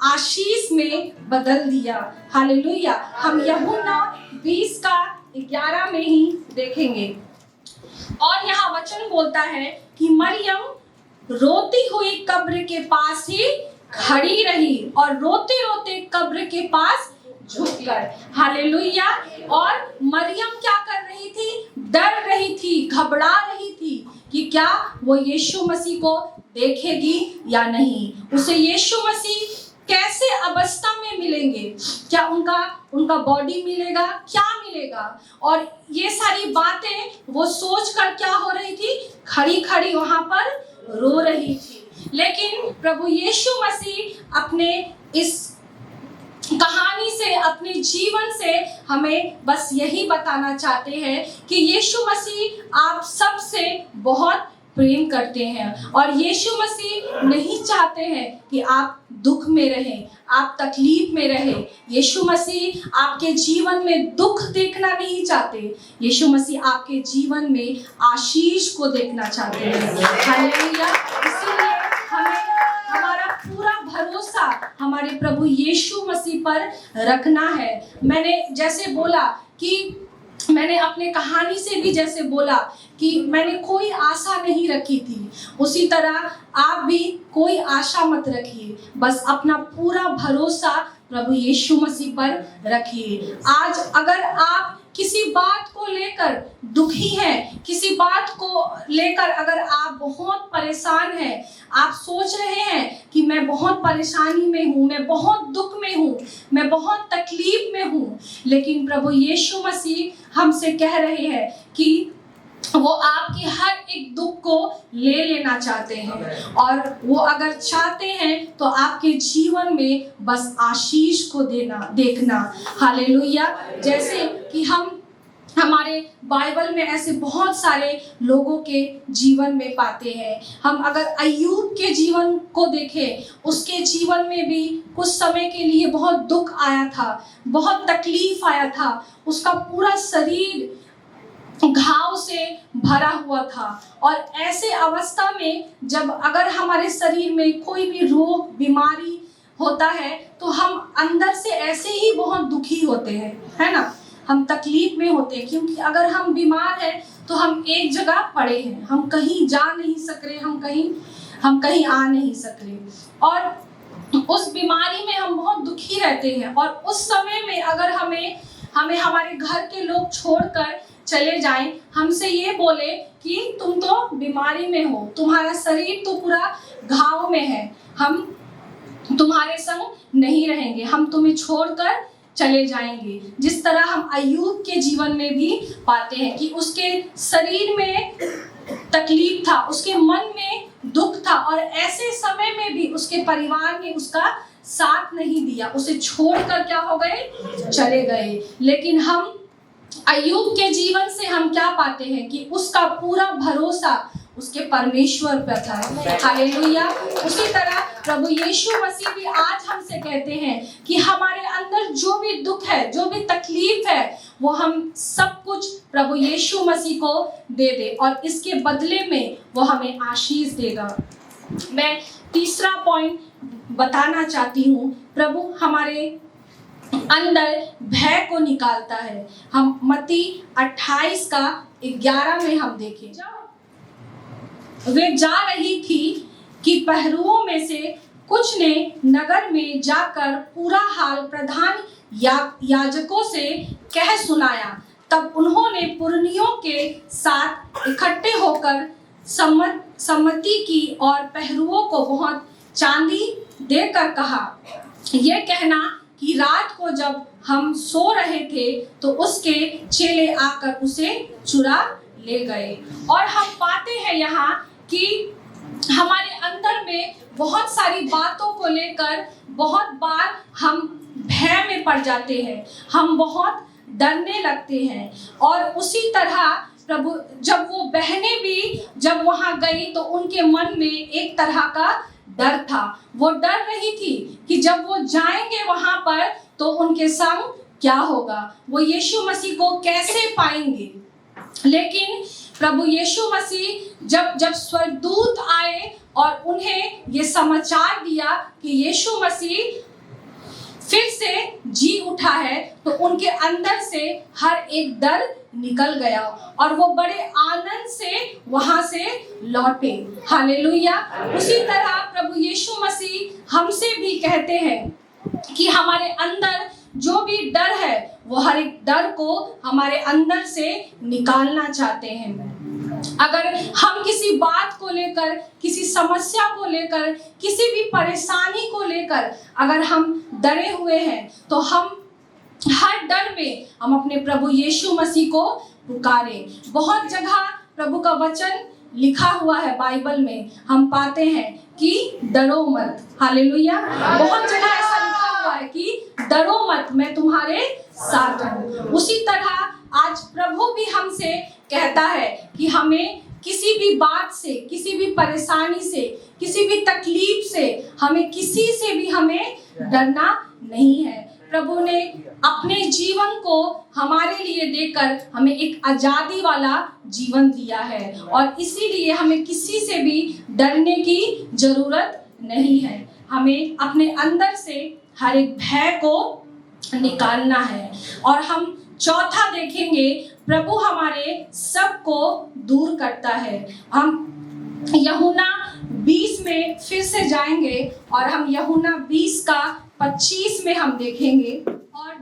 आशीष में बदल दिया। हालेलुया। हम यूहन्ना 20:11 में ही देखेंगे, और यहाँ वचन बोलता है कि मरियम रोती हुई कब्र के पास ही खड़ी रही और रोते रोते कब्र के पास झुककर। हालेलुया। और मरियम क्या कर रही थी? डर रही थी, घबरा रही थी कि क्या वो यीशु मसीह को देखेगी या नहीं, उसे यीशु मसीह कैसे अवस्था में मिलेंगे, क्या उनका बॉडी मिलेगा, क्या मिलेगा। और ये सारी बातें वो सोचकर क्या हो रही थी, खड़ी खड़ी वहां पर रो रही थी। लेकिन प्रभु यीशु मसीह अपने इस कहानी से, अपने जीवन से हमें बस यही बताना चाहते हैं कि यीशु मसीह आप सबसे बहुत प्रेम करते हैं, और यीशु मसीह नहीं चाहते हैं कि आप दुख में रहें, आप तकलीफ में रहें। यीशु मसीह आपके जीवन में दुख देखना नहीं चाहते, यीशु मसीह आपके जीवन में आशीष को देखना चाहते हैं। हालेलुया। इसीलिए हमें हमारा पूरा भरोसा हमारे प्रभु यीशु मसीह पर रखना है। मैंने जैसे बोला कि मैंने अपने कहानी से भी जैसे बोला कि मैंने कोई आशा नहीं रखी थी, उसी तरह आप भी कोई आशा मत रखिए, बस अपना पूरा भरोसा प्रभु यीशु मसीह पर रखिए। आज अगर आप किसी बात को लेकर दुखी हैं, किसी बात को लेकर अगर आप बहुत परेशान हैं, आप सोच रहे हैं कि मैं बहुत परेशानी में हूँ, मैं बहुत दुख में हूँ, मैं बहुत तकलीफ में हूँ, लेकिन प्रभु यीशु मसीह हमसे कह रहे हैं कि वो आपके हर एक दुख को ले लेना चाहते हैं, और वो अगर चाहते हैं तो आपके जीवन में बस आशीष को देखना। हालेलुया। जैसे कि हम हमारे बाइबल में ऐसे बहुत सारे लोगों के जीवन में पाते हैं। हम अगर अय्यूब के जीवन को देखें, उसके जीवन में भी कुछ समय के लिए बहुत दुख आया था, बहुत तकलीफ आया था, उसका पूरा शरीर घाव से भरा हुआ था। और ऐसे अवस्था में जब अगर हमारे शरीर में कोई भी रोग बीमारी होता है तो हम अंदर से ऐसे ही बहुत दुखी होते हैं, है ना, हम तकलीफ में होते हैं। क्योंकि अगर हम बीमार हैं तो हम एक जगह पड़े हैं, हम कहीं जा नहीं सक रहे, हम कहीं आ नहीं सक रहे, और उस बीमारी में हम बहुत दुखी रहते हैं। और उस समय में अगर हमें हमारे घर के लोग छोड़कर चले जाएं, हमसे ये बोले कि तुम तो बीमारी में हो, तुम्हारा शरीर तो पूरा घाव में है, हम तुम्हारे संग नहीं रहेंगे, हम तुम्हें छोड़कर चले जाएंगे। जिस तरह हम अय्यूब के जीवन में भी पाते हैं कि उसके शरीर में तकलीफ था, उसके मन में दुख था, और ऐसे समय में भी उसके परिवार ने उसका साथ नहीं दिया, उसे छोड़कर क्या हो गए, चले गए। लेकिन हम अय्यूब के जीवन से हम क्या पाते हैं कि उसका पूरा भरोसा उसके परमेश्वर पर था। हालेलुया। उसी तरह प्रभु यीशु मसीह भी आज हमसे कहते हैं कि हमारे अंदर जो भी दुख है, जो भी तकलीफ है, वो हम सब कुछ प्रभु यीशु मसीह को दे दे और इसके बदले में वो हमें आशीष देगा। मैं तीसरा पॉइंट बताना चाहती हूँ, प्रभु हमारे अंदर भय को निकालता है। हम मत्ती 28 का 11 में हम देखें, जब वे जा रही थी कि पहरुओं में से कुछ ने नगर में जाकर पूरा हाल प्रधान याजकों से कह सुनाया। तब उन्होंने पुरनियों के साथ इकट्ठे होकर सम्मति की और पहरुओं को बहुत चांदी देकर कहा, यह कहना कि रात को जब हम सो रहे थे तो उसके चेले आकर उसे चुरा ले गए। और हम पाते हैं यहाँ कि हमारे अंदर में बहुत सारी बातों को लेकर बहुत बार हम भय में पड़ जाते हैं, हम बहुत डरने लगते हैं। और उसी तरह प्रभु जब वो बहनें भी जब वहां गई तो उनके मन में एक तरह का डर था। वो डर रही थी कि जब वो जाएंगे वहां पर तो उनके संग क्या होगा, वो यीशु मसीह को कैसे पाएंगे। लेकिन प्रभु यीशु मसीह जब स्वर्गदूत आए और उन्हें ये समाचार दिया कि यीशु मसीह फिर से जी उठा है, तो उनके अंदर से हर एक डर निकल गया और वो बड़े आनंद से वहां से लौटे। हालेलुया। उसी तरह प्रभु यीशु मसीह हमसे भी कहते हैं कि हमारे अंदर जो भी डर है वो हर एक डर को हमारे अंदर से निकालना चाहते हैं। अगर हम किसी बात को लेकर, किसी समस्या को लेकर, किसी भी परेशानी को लेकर अगर हम डरे हुए हैं तो हम हर डर में हम अपने प्रभु यीशु मसीह को पुकारें। बहुत जगह प्रभु का वचन लिखा हुआ है बाइबल में, हम पाते हैं कि डरो मत। हालेलुया। बहुत जगह ऐसा लिखा हुआ है कि डरो मत, मैं तुम्हारे साथ हूँ। उसी तरह आज प्रभु भी हमसे कहता है कि हमें किसी भी बात से, किसी भी परेशानी से, किसी भी तकलीफ से, हमें किसी से भी हमें डरना नहीं है। प्रभु ने अपने जीवन को हमारे लिए देकर हमें एक आजादी वाला जीवन दिया है और इसीलिए हमें किसी से भी डरने की जरूरत नहीं है। हमें अपने अंदर से हर एक भय को निकालना है। और हम चौथा देखेंगे, प्रभु हमारे सब को दूर करता है। हम यूहन्ना 20 में फिर से जाएंगे और हम यूहन्ना 20 का 25 में हम देखेंगे। और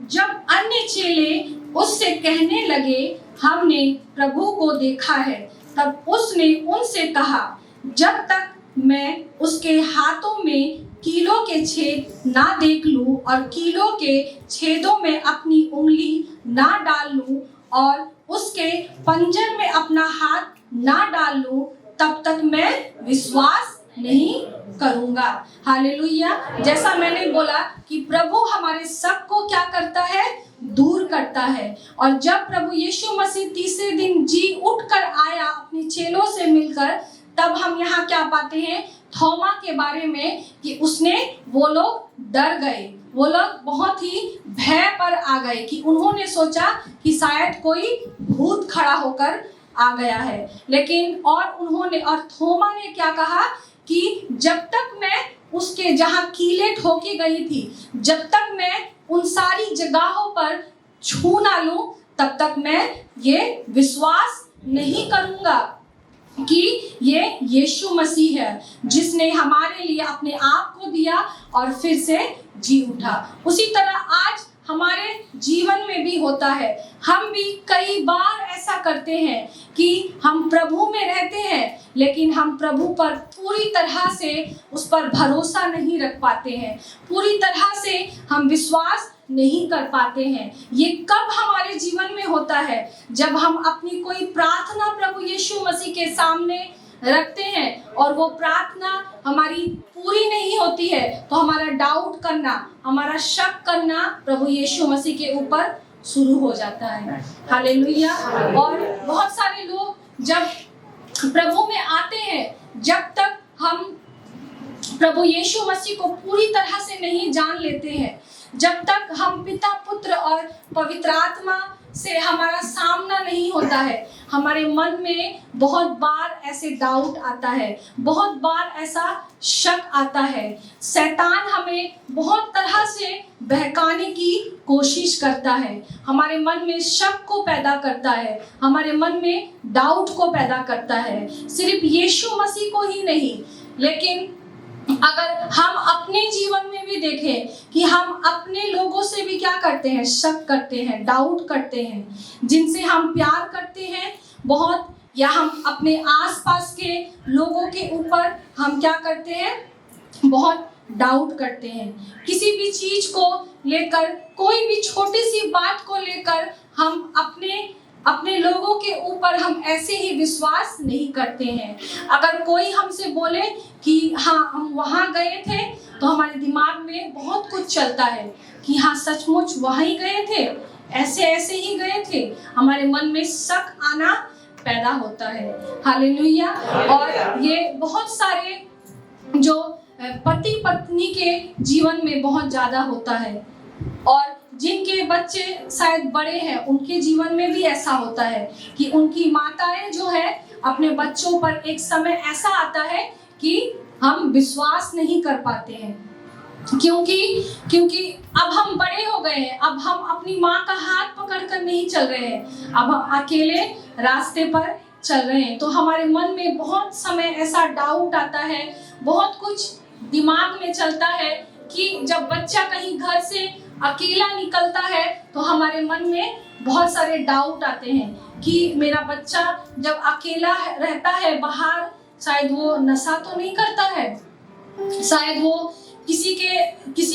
जब अन्य चेले उससे कहने लगे, हमने प्रभु को देखा है, तब उसने उनसे कहा, जब तक मैं उसके हाथों में कीलों के छेद ना देख लूं और कीलों के छेदों में अपनी उंगली ना डाल लूं और उसके पंजर में अपना हाथ ना डाल लूं, तब तक मैं विश्वास नहीं करूंगा। हालेलुया। जैसा मैंने बोला कि प्रभु हमारे शक को क्या करता है, दूर करता है। और जब प्रभु यीशु मसीह तीसरे दिन जी उठकर आया अपने चेलों से मिलकर, तब हम यहाँ क्या पाते हैं थोमा के बारे में कि वो लोग डर गए, वो लोग बहुत ही भय पर आ गए कि उन्होंने सोचा कि शायद कोई भूत खड़ा होकर आ गया है। लेकिन और थोमा ने क्या कहा कि जब तक मैं उसके जहां कीलें ठोकी गई थी, जब तक मैं उन सारी जगहों पर छू ना लूं, तब तक मैं ये विश्वास नहीं करूंगा कि ये यीशु मसीह है जिसने हमारे लिए अपने आप को दिया और फिर से जी उठा। उसी तरह आज हमारे जीवन में भी होता है। हम भी कई बार ऐसा करते हैं कि हम प्रभु में रहते हैं, लेकिन हम प्रभु पर पूरी तरह से उस पर भरोसा नहीं रख पाते हैं, पूरी तरह से हम विश्वास नहीं कर पाते हैं। ये कब हमारे जीवन में होता है, जब हम अपनी कोई प्रार्थना प्रभु यीशु मसीह के सामने रखते हैं और वो प्रार्थना हमारी पूरी नहीं होती है, तो हमारा डाउट करना, हमारा शक करना प्रभु यीशु मसीह के ऊपर शुरू हो जाता है। हालेलुया। और बहुत सारे लोग जब प्रभु में आते हैं, जब तक हम प्रभु यीशु मसीह को पूरी तरह से नहीं जान लेते हैं, जब तक हम पिता पुत्र और पवित्र आत्मा से हमारा सामना नहीं होता है, हमारे मन में बहुत बार ऐसे डाउट आता है, बहुत बार ऐसा शक आता है। शैतान हमें बहुत तरह से बहकाने की कोशिश करता है, हमारे मन में शक को पैदा करता है, हमारे मन में डाउट को पैदा करता है। सिर्फ यीशु मसीह को ही नहीं, लेकिन अगर हम अपने जीवन में भी देखें कि हम अपने लोगों से भी क्या करते हैं, शक करते हैं, डाउट करते हैं, जिनसे हम प्यार करते हैं बहुत, या हम अपने आसपास के लोगों के ऊपर हम क्या करते हैं, बहुत डाउट करते हैं। किसी भी चीज को लेकर, कोई भी छोटी सी बात को लेकर हम अपने लोगों के ऊपर हम ऐसे ही विश्वास नहीं करते हैं। अगर कोई हमसे बोले कि हाँ हम वहाँ गए थे, तो हमारे दिमाग में बहुत कुछ चलता है कि हाँ सचमुच वहीं गए थे, ऐसे ऐसे ही गए थे। हमारे मन में शक आना पैदा होता है। हालेलुया। और ये बहुत सारे जो पति पत्नी के जीवन में बहुत ज़्यादा होता है, और जिनके बच्चे शायद बड़े हैं उनके जीवन में भी ऐसा होता है कि उनकी माताएं जो है अपने बच्चों पर एक समय ऐसा आता है कि हम विश्वास नहीं कर पाते हैं, क्योंकि अब हम बड़े हो गए हैं, अब हम अपनी माँ का हाथ पकड़कर नहीं चल रहे हैं, अब हम अकेले रास्ते पर चल रहे हैं। तो हमारे मन में बहुत समय ऐसा डाउट आता है, बहुत कुछ दिमाग में चलता है कि जब बच्चा कहीं घर से अकेला निकलता है तो हमारे मन में बहुत सारे डाउट आते हैं कि मेरा बच्चा जब अकेला रहता है बाहर, शायद वो नशा तो नहीं करता है, शायद वो किसी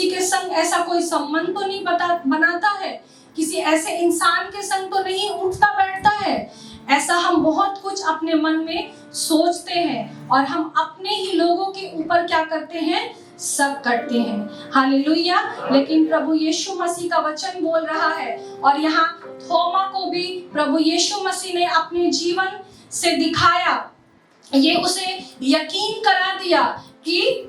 के संग ऐसा कोई संबंध तो नहीं बनाता है, किसी ऐसे इंसान के संग तो नहीं उठता बैठता है। ऐसा हम बहुत कुछ अपने मन में सोचते हैं और हम अपने ही लोगों के ऊपर क्या करते हैं, शक करते हैं। हालेलुया। लेकिन प्रभु यीशु मसीह का वचन बोल रहा है, और यहाँ थोमा को भी प्रभु यीशु मसीह ने अपने जीवन से दिखाया, ये उसे यकीन करा दिया कि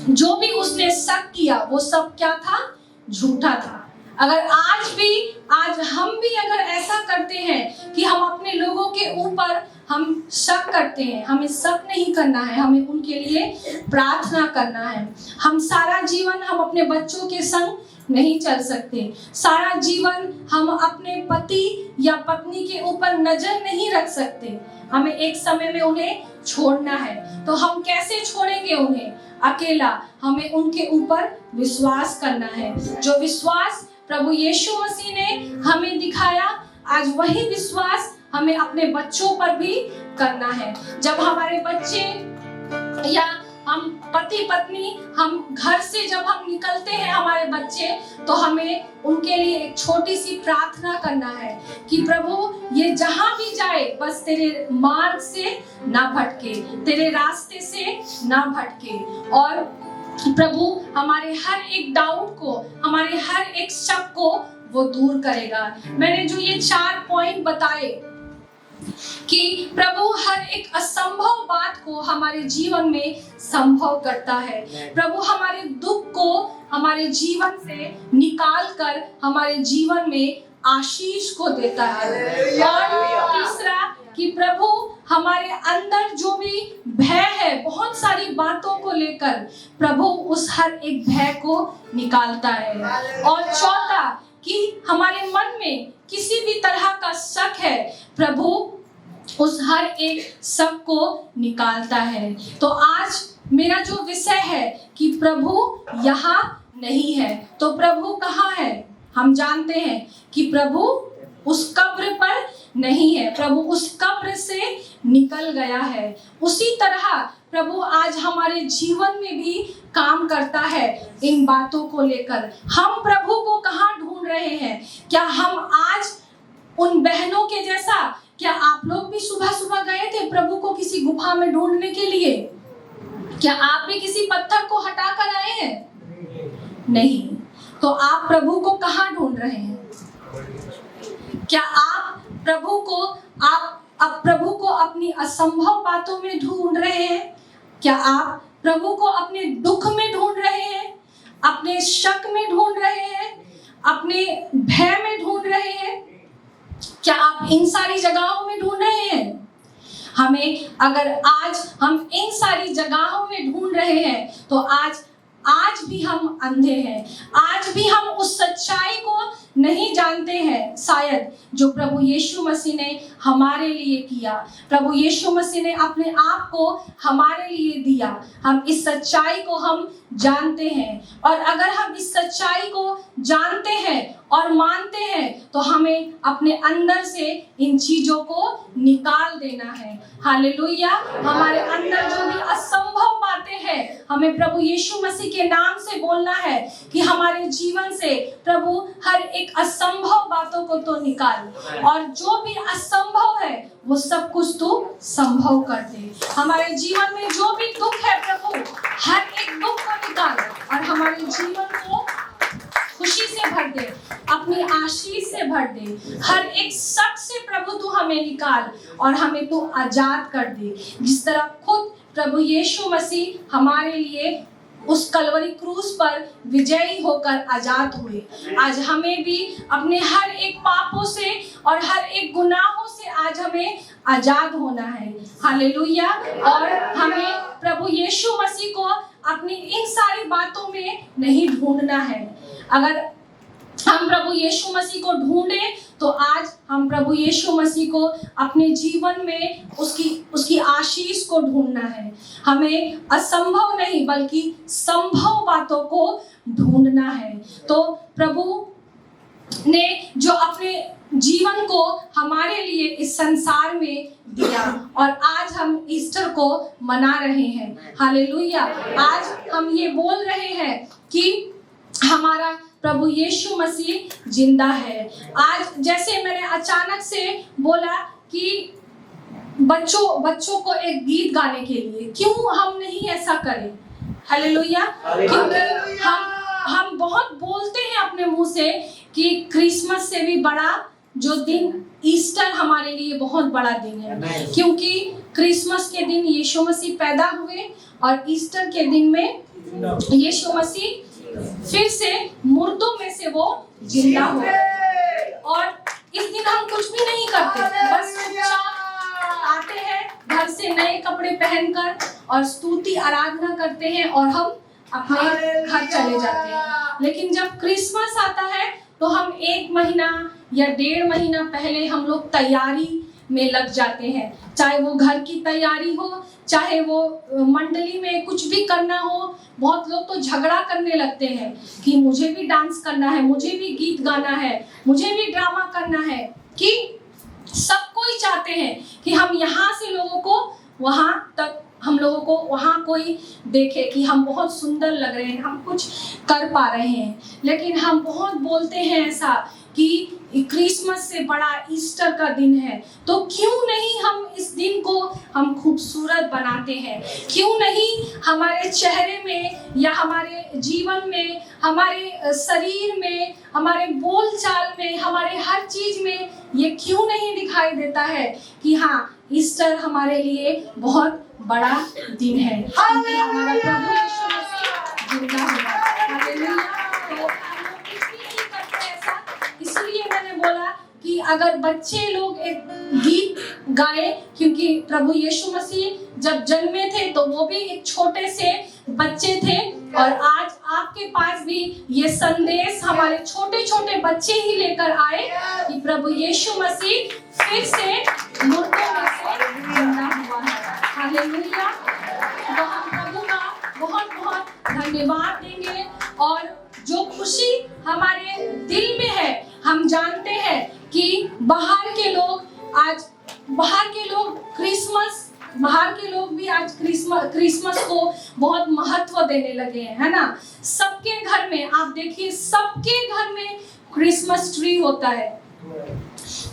जो भी उसने शक किया वो सब क्या था, झूठा था। अगर आज हम भी अगर ऐसा करते हैं कि हम अपने लोगों के ऊपर हम शक करते हैं, हमें शक नहीं करना है, हमें उनके लिए प्रार्थना करना है। हम सारा जीवन हम अपने बच्चों के संग नहीं चल सकते, सारा जीवन हम अपने पति या पत्नी के ऊपर नजर नहीं रख सकते, हमें एक समय में उन्हें छोड़ना है। तो हम कैसे छोड़ेंगे उन्हें अकेला? हमें उनके ऊपर विश्वास करना है। जो विश्वास प्रभु यीशु मसीह ने हमें दिखाया, आज वही विश्वास हमें अपने बच्चों पर भी करना है। जब हमारे बच्चे या हम पति पत्नी, हम घर से जब हम निकलते हैं हमारे बच्चे, तो हमें उनके लिए एक छोटी सी प्रार्थना करना है कि प्रभु ये जहां भी जाए बस तेरे मार्ग से ना भटके, तेरे रास्ते से ना भटके। और प्रभु हमारे हर एक डाउट को, हमारे हर एक शक को वो दूर करेगा। मैंने जो ये 4 पॉइंट बताए कि प्रभु हर एक असंभव बात को हमारे जीवन में संभव करता है। प्रभु हमारे दुख को हमारे जीवन से निकाल कर हमारे जीवन में आशीष को देता है। और तीसरा कि प्रभु हमारे अंदर जो भी भय है, बहुत सारी बातों को लेकर, प्रभु उस हर एक भय को निकालता है। और चौथा कि हमारे मन में किसी भी तरह का शक है, प्रभु उस हर एक शक को निकालता है। तो आज मेरा जो विषय है कि प्रभु यहाँ नहीं है, तो प्रभु कहाँ है? हम जानते हैं कि प्रभु उस कब्र पर नहीं है, प्रभु उस कब्र से निकल गया है। उसी तरह प्रभु आज हमारे जीवन में भी काम करता है इन बातों को लेकर। हम प्रभु को कहाँ ढूंढ रहे हैं? क्या हम आज उन बहनों के जैसा, क्या आप लोग भी सुबह सुबह गए थे प्रभु को किसी गुफा में ढूंढने के लिए? क्या आप भी किसी पत्थर को हटा कर आए हैं? नहीं। तो आप प्रभु को कहाँ ढूंढ रहे हैं? क्या आप प्रभु को आप प्रभु को अपनी असंभव बातों में ढूंढ रहे हैं? क्या आप प्रभु को अपने दुख में ढूंढ रहे हैं, अपने शक में ढूंढ रहे हैं, अपने भय में ढूंढ रहे हैं? क्या आप इन सारी जगहों में ढूंढ रहे हैं? हमें अगर आज हम इन सारी जगहों में ढूंढ रहे हैं, तो आज भी हम अंधे हैं, आज भी हम उस सच्चाई को नहीं जानते हैं शायद जो प्रभु यीशु मसीह ने हमारे लिए किया। प्रभु यीशु मसीह ने अपने आप को हमारे लिए दिया। हम इस सच्चाई को हम जानते हैं, और अगर हम इस सच्चाई को जानते हैं और मानते हैं, तो हमें अपने अंदर से इन चीजों को निकाल देना है। हालेलुया। हमारे अंदर जो भी असंभव बातें हैं, हमें प्रभु यीशु मसीह के नाम से बोलना है कि हमारे जीवन से प्रभु हर एक असंभव बातों को तो निकाल, और जो भी असंभव है वो सब कुछ तो संभव कर दे। हमारे जीवन में जो भी दुख है प्रभु, हर एक दुख को निकाल और हमारे जीवन को खुशी से भर दे, अपनी आशीष से भर दे। हर एक शक से प्रभु तू हमें निकाल और हमें तू आजाद कर दे। जिस तरह खुद प्रभु यीशु मसीह हमारे लिए उस कलवरी क्रूस पर विजयी होकर आजाद हुए, आज हमें भी अपने हर एक पापों से और हर एक गुनाहों से आज हमें आजाद होना है। हालेलुया। और हमें प्रभु यीशु मसीह को अपनी इन सारी बातों में नहीं ढूंढना है। अगर हम प्रभु यीशु मसीह को ढूंढे, तो आज हम प्रभु यीशु मसीह को अपने जीवन में उसकी आशीष को ढूंढना है। हमें असंभव नहीं बल्कि संभव बातों को ढूंढना है। तो प्रभु ने जो अपने जीवन को हमारे लिए इस संसार में दिया, और आज हम ईस्टर को मना रहे हैं। हालेलुया। आज हम ये बोल रहे हैं कि हमारा प्रभु यीशु मसीह जिंदा है। आज जैसे मैंने अचानक से बोला कि बच्चों को एक गीत गाने के लिए, क्यों हम नहीं ऐसा करें? हालेलुया। क्योंकि हम बहुत बोलते हैं अपने मुंह से कि क्रिसमस से भी बड़ा जो दिन ईस्टर हमारे लिए बहुत बड़ा दिन है, क्योंकि क्रिसमस के दिन यीशु मसीह पैदा हुए और ईस्टर के दिन में यीशु मसीह फिर से मुर्दों में से वो जिंदा हुए। और इस दिन हम कुछ भी नहीं करते, बस चुपचाप आते हैं घर से नए कपड़े पहनकर और स्तुति आराधना करते हैं और हम अपने घर चले जाते हैं। लेकिन जब क्रिसमस आता है तो हम 1 महीना या 1.5 महीना पहले हम लोग तैयारी में लग जाते हैं, चाहे वो घर की तैयारी हो, चाहे वो मंडली में कुछ भी करना हो। बहुत लोग तो झगड़ा करने लगते हैं कि मुझे भी डांस करना है, मुझे भी गीत गाना है, मुझे भी ड्रामा करना है, कि सब कोई चाहते हैं कि हम यहाँ से लोगों को वहाँ तक हम हम लोगों को वहाँ कोई देखे कि हम बहुत सुंदर लग रहे हैं, हम कुछ कर पा रहे हैं, लेकिन हम बहुत बोलते हैं ऐसा कि क्रिसमस से बड़ा ईस्टर का दिन है, तो क्यों नहीं हम इस दिन को हम खूबसूरत बनाते हैं? क्यों नहीं हमारे चेहरे में या हमारे जीवन में, हमारे शरीर में, हमारे बोलचाल में, हमारे हर चीज में ये क्यों नहीं दिखाई देता है कि हाँ, ईस्टर हमारे लिए बहुत बड़ा दिन है, क्योंकि हमारा प्रभु यीशु मसीह जिंदा हुआ। हालेलुया। तो हम लोग इसलिए नहीं करते ऐसा, इसलिए मैंने बोला कि अगर बच्चे लोग एक गीत गाए, क्योंकि प्रभु यीशु मसीह जब जन्मे थे तो वो भी एक छोटे से बच्चे थे, और आज आपके पास भी ये संदेश हमारे छोटे छोटे बच्चे ही लेकर आए कि प्रभु यीशु मसीह फिर से मुर्दों में से जिंदा हुआ है। हालेलुया। तो हम प्रभु का बहुत बहुत धन्यवाद देंगे, और जो खुशी हमारे दिल में है, हम जानते हैं कि बाहर के लोग भी आज क्रिसमस को बहुत महत्व देने लगे हैं, है ना। सबके घर में आप देखिए, सबके घर में क्रिसमस ट्री होता है,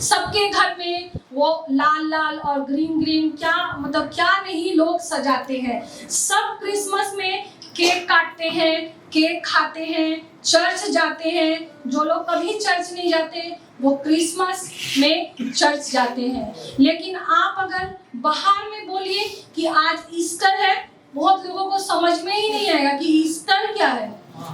सबके घर में वो लाल लाल और ग्रीन ग्रीन क्या नहीं लोग सजाते हैं। सब क्रिसमस में केक काटते हैं, केक खाते हैं, चर्च जाते हैं। जो लोग कभी चर्च नहीं जाते वो क्रिसमस में चर्च जाते हैं। लेकिन आप अगर बाहर में बोलिए कि आज ईस्टर है, बहुत लोगों को समझ में ही नहीं आएगा कि ईस्टर क्या है।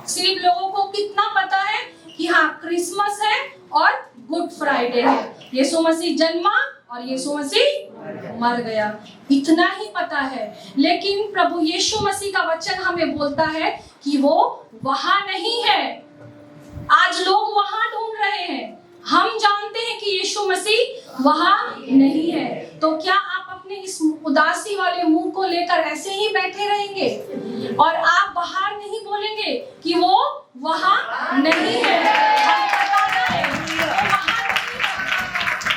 सिर्फ लोगों को कितना पता है कि हाँ, क्रिसमस है और गुड फ्राइडे है, यीशु मसीह जन्मा और यीशु मसीह मर गया, इतना ही पता है। लेकिन प्रभु यीशु मसीह का वचन हमें बोलता है कि वो वहां नहीं है। आज लोग वहां ढूंढ रहे हैं, हम जानते हैं कि यीशु मसीह वहां नहीं है। तो क्या आप अपने इस उदासी वाले मुंह को लेकर ऐसे ही बैठे रहेंगे और आप बाहर नहीं बोलेंगे कि वो वहां नहीं है? हम बताना है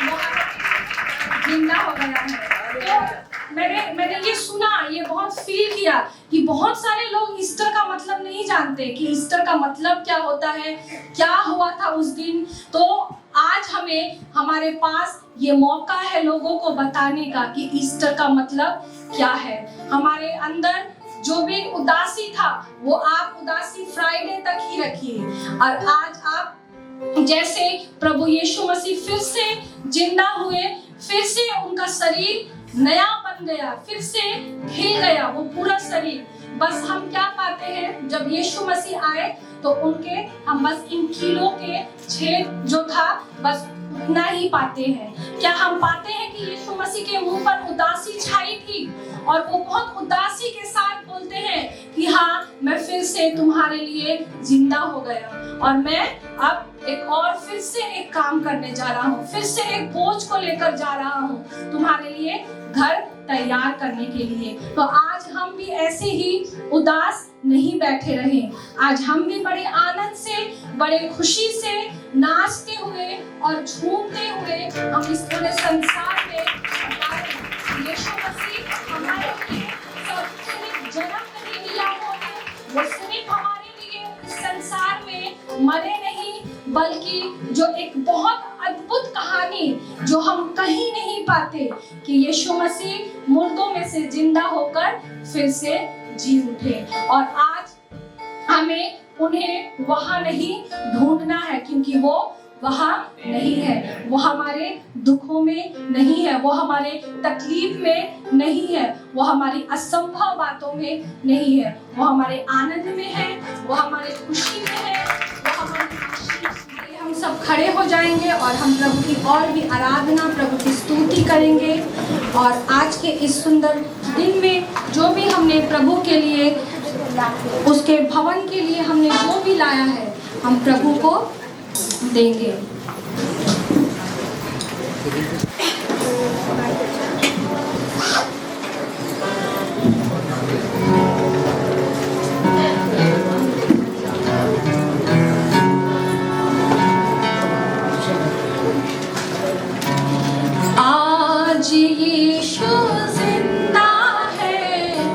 वो वहां नहीं है, जिंदा हो गया है। तो मैंने ये सुना, ये बहुत फील किया कि बहुत सारे लोग ईस्टर का मतलब नहीं जानते कि ईस्टर का मतलब क्या होता है, क्या हुआ था उस दिन। तो आज हमारे पास ये मौका है लोगों को बताने का कि ईस्टर का मतलब क्या है। हमारे अंदर जो भी उदासी था वो आप उदासी फ्राइडे तक ही रखिए, और आज आप जैसे प्रभु यीशु मसीह फिर से जिंदा हुए, फिर से उनका शरीर नया बन गया, फिर से खिल गया वो पूरा शरीर। बस हम क्या पाते हैं, जब यीशु मसीह आए तो हम बस इन कीलों के छेद जो था बस उतना ही पाते हैं। क्या हम पाते हैं कि यीशु मसीह के मुंह पर उदासी छाई थी और वो बहुत उदासी के साथ बोलते हैं कि हाँ, मैं फिर से तुम्हारे लिए जिंदा हो गया और मैं अब फिर से एक काम करने जा रहा हूँ, फिर से एक बोझ को लेकर जा रहा हूँ तुम्हारे लिए घर तैयार करने के लिए। तो आज हम भी ऐसे ही उदास नहीं बैठे रहें, आज हम भी बड़े आनंद से, बड़े खुशी से नाचते हुए और झूमते हुए हम इस पूरे संसार में यीशु मसीह हमारे लिए सिर्फ जन्म नहीं लिया वो सिर्फ हमारे लिए इस संसार में मरे नहीं, बल्कि जो एक बहुत अद्भुत कहानी जो हम कहीं नहीं पाते कि यीशु मसीह मुर्दों में से जिंदा होकर फिर से जी उठे। और आज हमें उन्हें वहां नहीं ढूंढना है, क्योंकि वो वहां नहीं है, वो हमारे दुखों में नहीं है, वो हमारे तकलीफ में नहीं है, वो हमारी असंभव बातों में नहीं है, वो हमारे आनंद में है, वो हमारे खुशी में है, वो हमारी खुशी। हम सब खड़े हो जाएंगे और हम प्रभु की और भी आराधना, प्रभु की स्तुति करेंगे। और आज के इस सुंदर दिन में जो भी हमने प्रभु के लिए, उसके भवन के लिए हमने जो भी लाया है, हम प्रभु को देंगे। आज यीशु जिंदा है,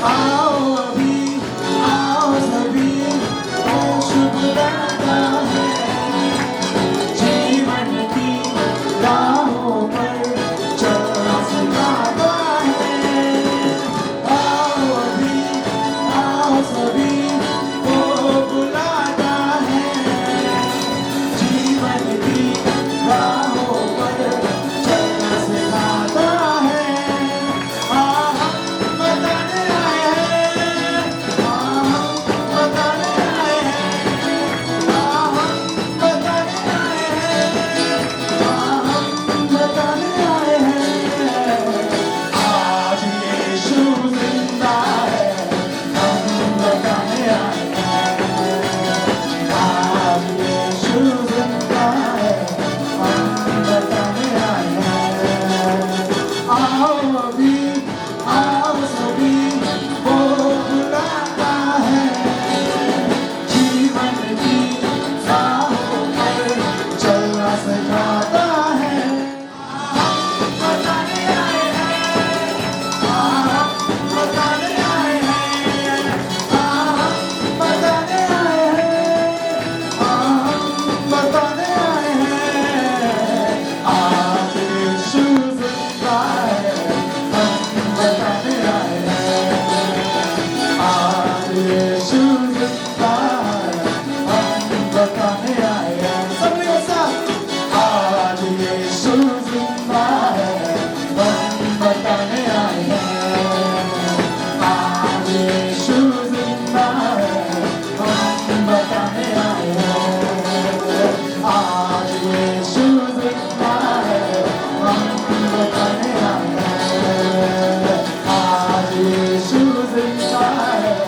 आओ अभी, आओ सभी, यीशु बुलाता है। जीवन की राहों पर चलना सिखाता है। आओ अभी, आओ सभी, वो बुलाता है। जीवन की राहों पर चलना सिखाता है। हम बताने आए हैं, हम बताने आए हैं, हम बताने आए हैं, हम बताने आए हैं। आज यीशु जिंदा है, हम बताने आए हैं। आज यीशु जिंदा है, हम बताने आए हैं। आओ अभी, आओ सभी, वो बुलाता है। जीवन की राहों पर चलना सिखाता है। हम बताने आए हैं, हम बताने आए हैं, हम बताने आए हैं, हम बताने आए हैं। आज यीशु जिंदा है, हम बताने आए हैं। आज यीशु जिंदा है, हम बताने आए हैं। सब लोग साथ। आज यीशु जिंदा है, हम बताने आए हैं। आज यीशु जिंदा है, हम बताने आए हैं। आज यीशु जिंदा है, हम बताने आए हैं। आज यीशु जिंदा है,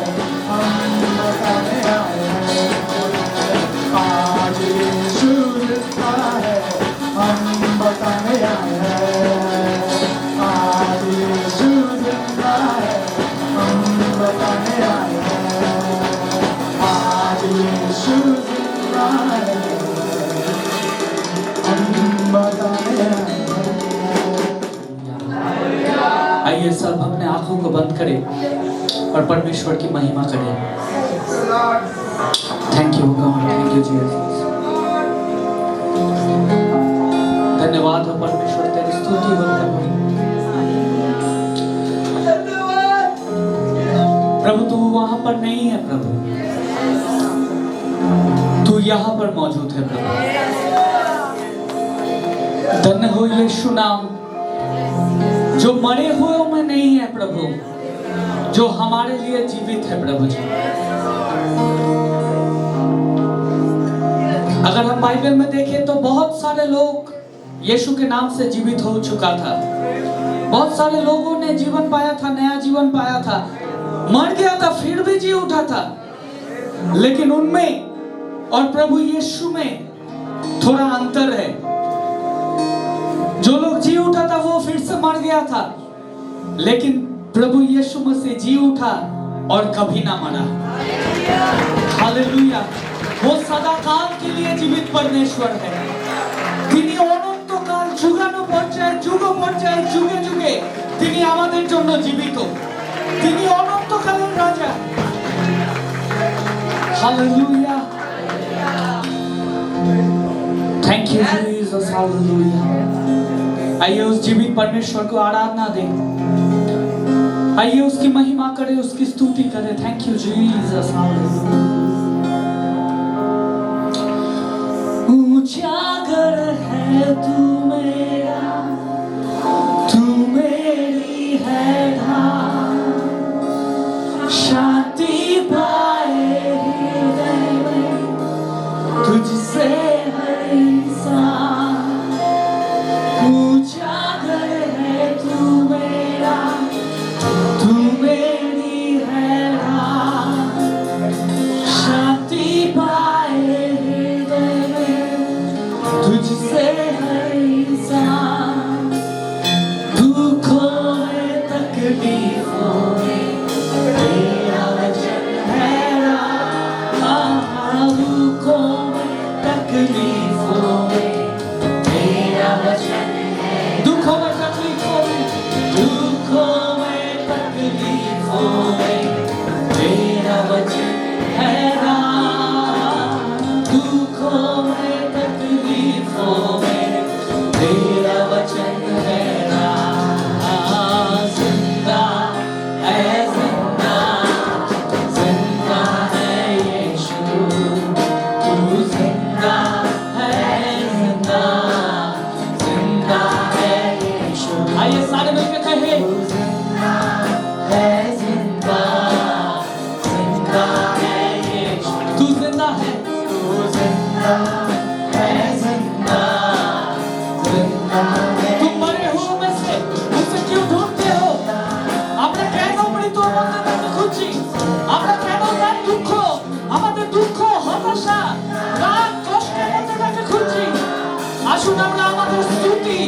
हम बताने आए हैं। आज यीशु जिंदा है, हम बताने आए हैं। आज यीशु जिंदा है, हम बताने आए हैं। आज यीशु जिंदा है, हम बताने आए हैं। आइए सब अपने आंखों को बंद करें और परमेश्वर की महिमा करें। Thank you God, thank you Jesus. धन्यवाद हो परमेश्वर, तेरी स्तुति हो प्रभु। प्रभु तू वहां पर नहीं है प्रभु, तू यहाँ पर मौजूद है प्रभु। धन्य हो यीशु नाम, जो मरे हुए में नहीं है प्रभु, जो हमारे लिए जीवित है प्रभु जी। अगर हम बाइबल में देखें तो बहुत सारे लोग यीशु के नाम से जीवित हो चुका था। बहुत सारे लोगों ने जीवन पाया था, नया जीवन पाया था, मर गया था फिर भी जी उठा था। लेकिन उनमें और प्रभु यीशु में थोड़ा अंतर है। जो लोग जी उठा था वो फिर से मर गया था, लेकिन प्रभु यीशु मसीह जी उठा और कभी ना मरा। हालेलुया। वो सदा काल के लिए जीवित परमेश्वर है। তিনি অনন্তকাল যুগানো পর্যায়ে যুগ পর্যায়ে যুগে যুগে তিনি আমাদের জন্য জীবিত। তিনি অনন্তকালের রাজা। Hallelujah. Thank you Jesus. Hallelujah. आइए उस जीवित परमेश्वर को आराधना दें। आइए उसकी महिमा करें, उसकी स्तुति करें। Thank you Jesus. हालेलुया। उजागर है तू मेरा, तू मेरी है ढाल, शांति पाए हृदय में तुझसे हर इंसान। उजागर है तू मेरा, तू मेरी है ढाल, शांति पाए हृदय में तुझसे हर इंसान। दुखों में तकलीफों में तेरा वचन है वचन है राह, दुखों में तकलीफों में तेरा वचन है राह। जिंदा है जिंदा, जिंदा है यीशु, तू जिंदा है जिंदा, जिंदा है यीशु। आइए सारे मिलकर कहें, है जिंदा, जिंदा है यीशु, तू जिंदा है, तू जिंदा है जिंदा, जिंदा है। तुम मरे हुओं में से मुझसे क्यों ढूंढते हो? আমরা কেন মৃত অবস্থায় তাকে খুঁজছি? আমরা কেন তার দুঃখ, আমাদের দুঃখ, হতাশা, রাগ, কষ্টের মধ্যে তাকে খুঁজছি? আসুন আমরা আমাদের স্তুতি,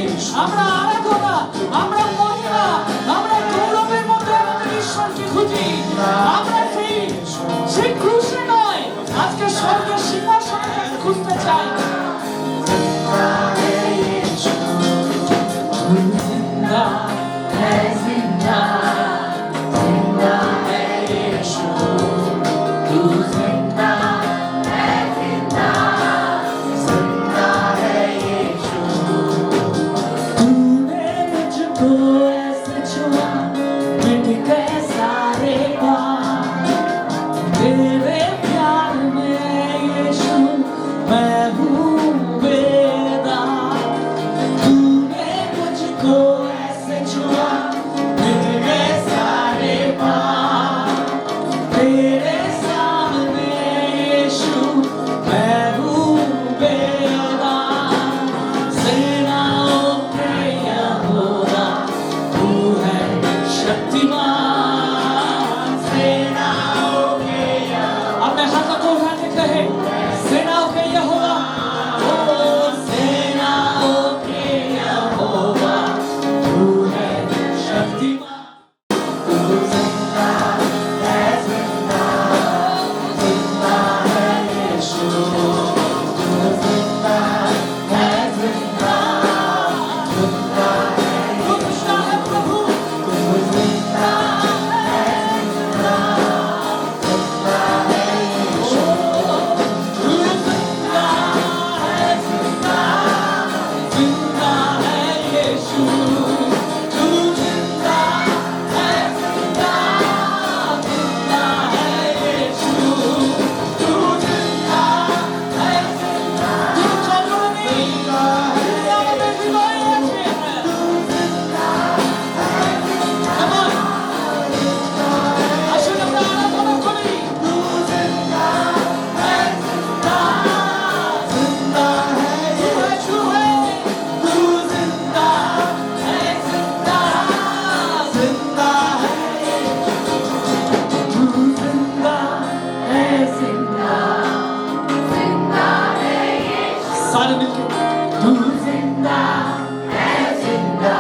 আমরা আরাধনা, আমরা মহিমা, আমরা গৌরবের মধ্যে আমাদের ঈশ্বরকে খুঁজি। আমরা সেই ক্রুশে নয়, আজকে স্বর্গের সিংহাসনে তাকে খুঁজতে চাই। जिंदा है जिंदा, जिंदा है यीशु, तू जिंदा है जिंदा, जिंदा है यीशु। तूने मुझको ऐसे छुआ, मिट गए सारे पाप, तेरे प्यार में यीशु मैं हूँ बेदाग। तूने मुझको ऐसे छुआ, मिट गए सारे पाप, तेरे सामने यीशु मैं हूँ बेदाग। सेनाओं के यहोवा तू है शक्तिमान, सेनाओं के यहोवा। अपने हाथों को उठा के कहे, सेनाओं के यहोवा, ओ सेनाओं के यहोवा तू है शक्तिमान। तू जिंदा है जिंदा, जिंदा है यीशु, तू जिंदा है जिंदा, जिंदा है। तू जिंदा है प्रभु, तू जिंदा है जिंदा, जिंदा है यीशु, तू जिंदा है जिंदा, जिंदा है यीशु, तू जिंदा है जिंदा, जिंदा है यीशु, तू जिंदा है जिंदा। तू चलनी दुनिया में हृदय আছে। Come on, আসুন আমরা আরাধনা করি। तू जिंदा है जिंदा, जिंदा है तू है, तू है, तू जिंदा है जिंदा, जिंदा है तू जिंदा है जिंदा, जिंदा है सारे मिलके तू जिंदा है जिंदा,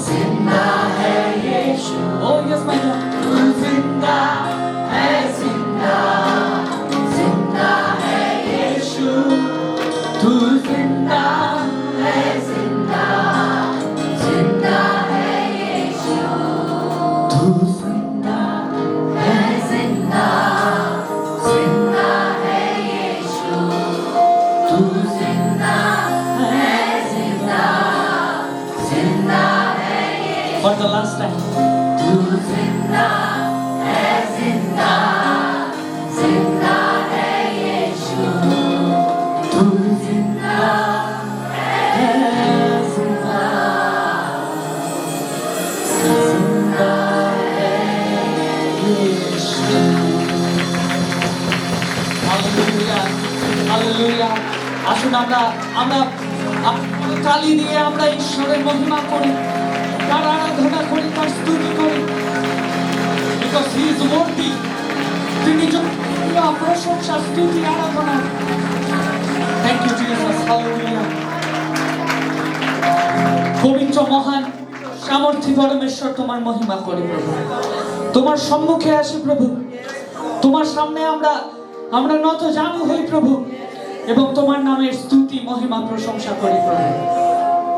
जिंदा है यीशु। Oh yes my God, तू जिंदा है जिंदा, जिंदा है यीशु, तू जिंदा है जिंदा, जिंदा है यीशु, तू जिंदा है जिंदा, जिंदा है यीशु, तू जिंदा है जिंदा, जिंदा है यीशु। for the last time. तू जिंदा है जिंदा, जिंदा है यीशु, तू जिंदा है जिंदा, जिंदा है यीशु। Hallelujah, hallelujah. আসুন আমরা তালি দিয়ে আমরা ঈশ্বরের মহিমা করি, তার আরাধনা করি, তার স্তুতি করি। Because he is worthy. তিনি যোগ্য প্রশংসা, স্তুতি, আরাধনা। Thank you Jesus, hallelujah. পবিত্র মহান সামর্থ্য পরমেশ্বর তোমার মহিমা করি প্রভু। তোমার সম্মুখে আসি প্রভু, তোমার সামনে আমরা নত জানু হই প্রভু, এবং তোমার নামের স্তুতি মহিমা প্রশংসা করি প্রভু।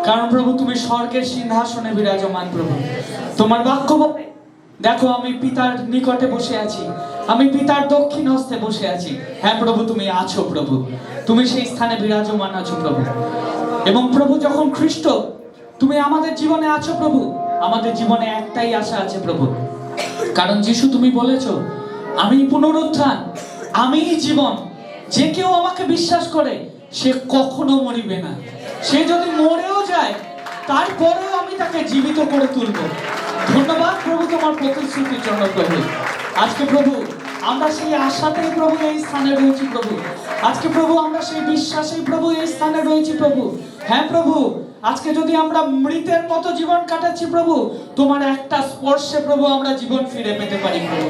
কারণ প্রভু তুমি স্বর্গের সিংহাসনে বিরাজমান প্রভু। তোমার বাক্য বলে দেখো আমি পিতার নিকটে বসে আছি, আমি পিতার দক্ষিণ হস্তে বসে আছি। হ্যাঁ প্রভু, তুমি আছো প্রভু, তুমি সেই স্থানে বিরাজমান আছো প্রভু। এবং প্রভু যখন খ্রিস্ট তুমি আমাদের জীবনে আছো প্রভু, আমাদের জীবনে একটাই আশা আছে প্রভু, কারণ যিশু তুমি বলেছো আমি পুনরুত্থান, আমিই জীবন, যে কেউ আমাকে বিশ্বাস করে সে কখনো মরিবে না, সে যদি মরেও যায় তারপরেও আমি তাকে জীবিত করে তুলব। ধন্যবাদ প্রভু তোমার প্রতিশ্রুতির জন্য প্রভু। আজকে প্রভু আমরা সেই আশাতেই প্রভু এই স্থানে রয়েছি প্রভু, আজকে প্রভু আমরা সেই বিশ্বাসেই প্রভু এই স্থানে রয়েছি প্রভু। হ্যাঁ প্রভু, আজকে যদি আমরা মৃতের মতো জীবন কাটাচ্ছি প্রভু, তোমার একটা স্পর্শে প্রভু আমরা জীবন ফিরে পেতে পারি প্রভু।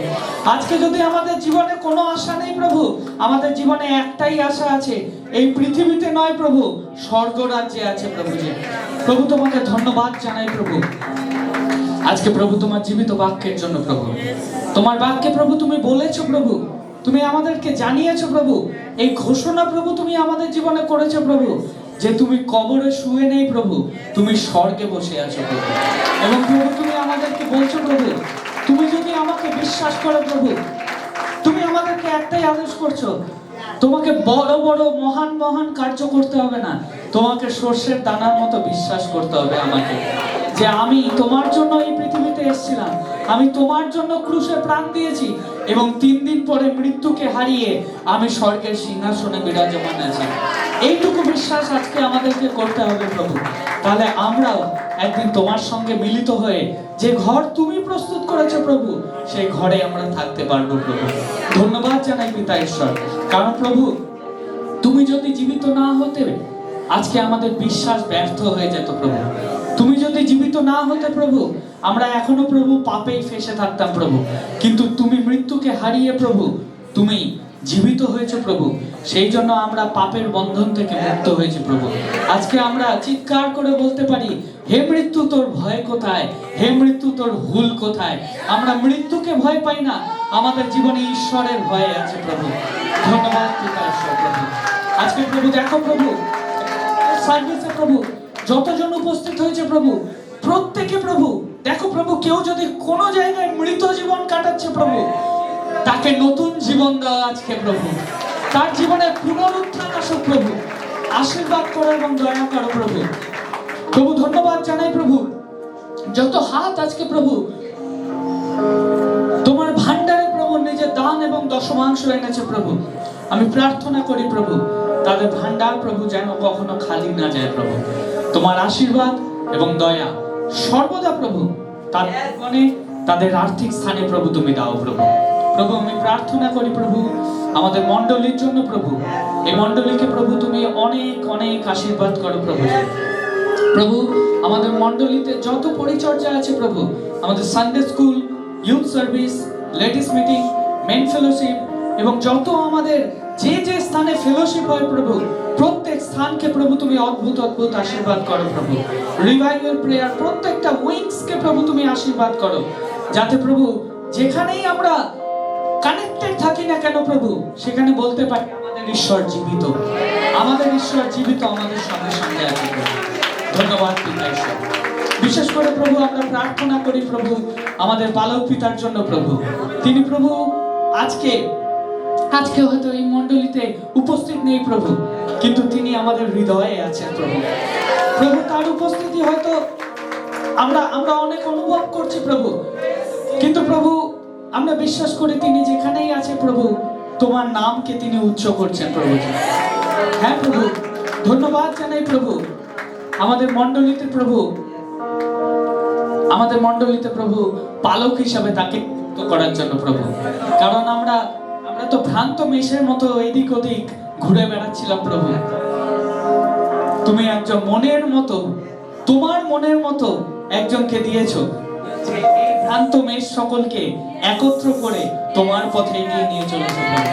আজকে যদি আমাদের জীবনে কোনো আশা নেই প্রভু, আমাদের জীবনে একটাই আশা আছে, এই পৃথিবীতে নয় প্রভু, স্বর্গ রাজ্যে আছে প্রভু। যে প্রভু তোমাকে ধন্যবাদ জানাই প্রভু আজকে প্রভু তোমার জীবিত বাক্যের জন্য প্রভু। তোমার বাক্যে প্রভু তুমি বলেছো প্রভু, তুমি আমাদেরকে জানিয়েছো প্রভু, এই ঘোষণা প্রভু তুমি আমাদের জীবনে করেছো প্রভু, যে তুমি কবরে শুয়ে নেই প্রভু, তুমি স্বর্গে বসে আছো প্রভু। এবং প্রভু তুমি আমাদেরকে বলছো প্রভু, তুমি যদি আমাকে বিশ্বাস করো প্রভু, তুমি আমাদেরকে একটাই আদেশ করছো, তোমাকে বড় বড় মহান মহান কার্য করতে হবে না, তোমাকে সর্ষের দানার মতো বিশ্বাস করতে হবে আমাকে, যে আমি তোমার জন্য এই পৃথিবীতে এসেছিলাম, আমি তোমার জন্য ক্রুশে প্রাণ দিয়েছি এবং 3 দিন পরে মৃত্যুকে হারিয়ে আমি স্বর্গের সিংহাসনে বিরাজমান আছি। এইটুকু বিশ্বাস আজকে আমাদেরকে করতে হবে প্রভু, তাহলে আমরাও একদিন তোমার সঙ্গে মিলিত হয়ে যে ঘর তুমি প্রস্তুত করেছো প্রভু, সেই ঘরে আমরা থাকতে পারবো প্রভু। ধন্যবাদ জানাই পিতা ঈশ্বর, কারণ প্রভু তুমি যদি জীবিত না হতে আজকে আমাদের বিশ্বাস ব্যর্থ হয়ে যেত প্রভু। তুমি যদি জীবিত না হতে প্রভু, আমরা এখনো প্রভু পাপেই ফেসে থাকতাম প্রভু, কিন্তু তুমি মৃত্যুকে হারিয়ে প্রভু তুমি জীবিত হয়েছে প্রভু, সেই জন্য আমরা পাপের বন্ধন থেকে মুক্ত হয়েছি প্রভু। আজকে আমরা চিৎকার করে বলতে পারি, হে মৃত্যু তোর ভয় কোথায়, হে মৃত্যু তোর হুল কোথায়। আমরা মৃত্যুকে ভয় পাই না, আমাদের জীবনে ঈশ্বরের ভয় আছে প্রভু। ধন্যবাদ পিতা ঈশ্বর প্রভু। আজকে প্রভু দেখো প্রভু সার্ভিসে প্রভু যতজন উপস্থিত হয়েছে প্রভু, প্রত্যেকে প্রভু দেখো প্রভু, কেউ যদি কোনো জায়গায় মৃত জীবন কাটাচ্ছে প্রভু, তাকে নতুন জীবন দাও আজকে প্রভু, তার জীবনে পুনরুত্থান আসুক প্রভু, আশীর্বাদ করো এবং দয়া করো প্রভু। প্রভু ধন্যবাদ জানাই প্রভু, যত হাত আজকে প্রভু তোমার ভান্ডারে প্রভু নিজের দান এবং দশমাংশ এনেছে প্রভু, আমি প্রার্থনা করি প্রভু তাদের ভান্ডার প্রভু যেন কখনো খালি না যায় প্রভু। তোমার আশীর্বাদ এবং দয়া সর্বদা প্রভু তাদের জীবনে তাদের আর্থিক স্থানে প্রভু তুমি দাও প্রভু। প্রভু আমি প্রার্থনা করি প্রভু আমাদের মণ্ডলীর জন্য প্রভু, এই মণ্ডলীকে প্রভু তুমি অনেক অনেক আশীর্বাদ করো প্রভু। প্রভু আমাদের মণ্ডলীতে যত পরিচর্যা আছে প্রভু, আমাদের Sunday school, youth service, ladies meeting, men fellowship এবং যত আমাদের যে যে স্থানে ফেলোশিপ হয় প্রভু, প্রত্যেক স্থানকে প্রভু তুমি অদ্ভুত অদ্ভুত আশীর্বাদ করো প্রভু। রিভাইভাল প্রেয়ার প্রত্যেকটা উইংসকে প্রভু তুমি আশীর্বাদ করো, যাতে প্রভু যেখানেই আমরা কানেক্টেড থাকি না কেন প্রভু, সেখানে বলতে পারি আমাদের ঈশ্বর জীবিত, আমাদের ঈশ্বর জীবিত, আমাদের সঙ্গে সঙ্গে আছে প্রভু। ধন্যবাদ পিতা ঈশ্বর। বিশেষ করে প্রভু আমরা প্রার্থনা করি প্রভু আমাদের পালক পিতার জন্য প্রভু, তিনি প্রভু আজকে হয়তো এই মণ্ডলীতে উপস্থিত নেই প্রভু, কিন্তু তিনি আমাদের হৃদয়ে আছেন প্রভু। প্রভু তার উপস্থিতি হয়তো আমরা অনেক অনুভব করছি প্রভু, কিন্তু প্রভু আমরা বিশ্বাস করি তিনি যেখানেই আছে প্রভু তোমার নামকে তিনি উচ্চ করছেন প্রভু। হ্যাঁ প্রভু ধন্যবাদ জানাই প্রভু আমাদের মণ্ডলীতে প্রভু পালক হিসাবে তাকে করার জন্য প্রভু, কারণ আমরা তো ভ্রান্ত মেষের মতো এদিক ওদিক ঘুরে বেড়াচ্ছিলাম প্রভু। তুমি একজন তোমার মনের মতো একজনকে দিয়েছো, যে এই ভ্রান্ত মেষ সকলকে একত্র করে তোমার পথে এগিয়ে নিয়ে চলেছে প্রভু।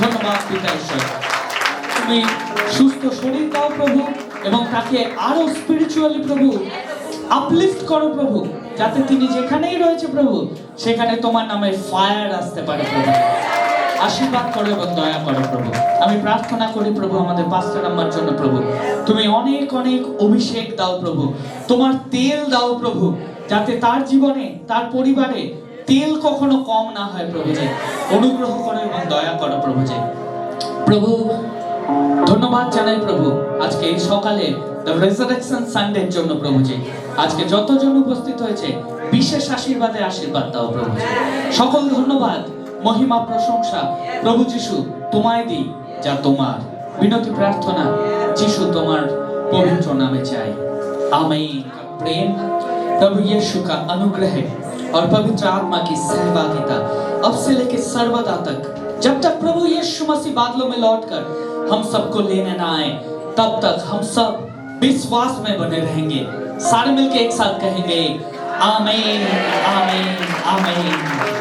ধন্যবাদ পিতা ঈশ্বর। তুমি সুস্থ শরীর দাও প্রভু এবং তাকে আরো স্পিরিচুয়ালি প্রভু আপলিফট করো প্রভু, যাতে তিনি যেখানেই রয়েছে প্রভু সেখানে তোমার নামে ফায়ার আসতে পারে প্রভু। আশীর্বাদ করো এবং দয়া করো প্রভু। আমি প্রার্থনা করি প্রভু আমাদের পাস্টর আম্মার জন্য প্রভু, তুমি অনেক অনেক অভিষেক দাও প্রভু, তোমার তেল দাও প্রভু, যাতে তার জীবনে তার পরিবারে তেল কখনো কম না হয় প্রভুজি, অনুগ্রহ করো এবং দয়া করো প্রভুজি। প্রভু ধন্যবাদ জানাই প্রভু আজকে এই সকালে দ্য রেজারেকশন সানডের জন্য প্রভুজি। আজকে যতজন উপস্থিত হয়েছে বিশেষ আশীর্বাদে আশীর্বাদ দাও প্রভুজি। সকল ধন্যবাদ মহিমা প্রশংসা প্রভু যিশু তোমায় দিই যা তোমার। বিনতি প্রার্থনা যিশু তোমার पवित्र नाम में चाहे आमीन। प्रेम प्रभु यीशु का अनुग्रह और पवित्र आत्मा की सहभागिता अब से लेकर सर्वदा तक, जब तक प्रभु यीशु मसीह बादलों में लौटकर हम सबको लेने ना आए, तब तक हम सब विश्वास में बने रहेंगे। सारे मिलके एक साथ कहेंगे आमीन आमीन आमीन।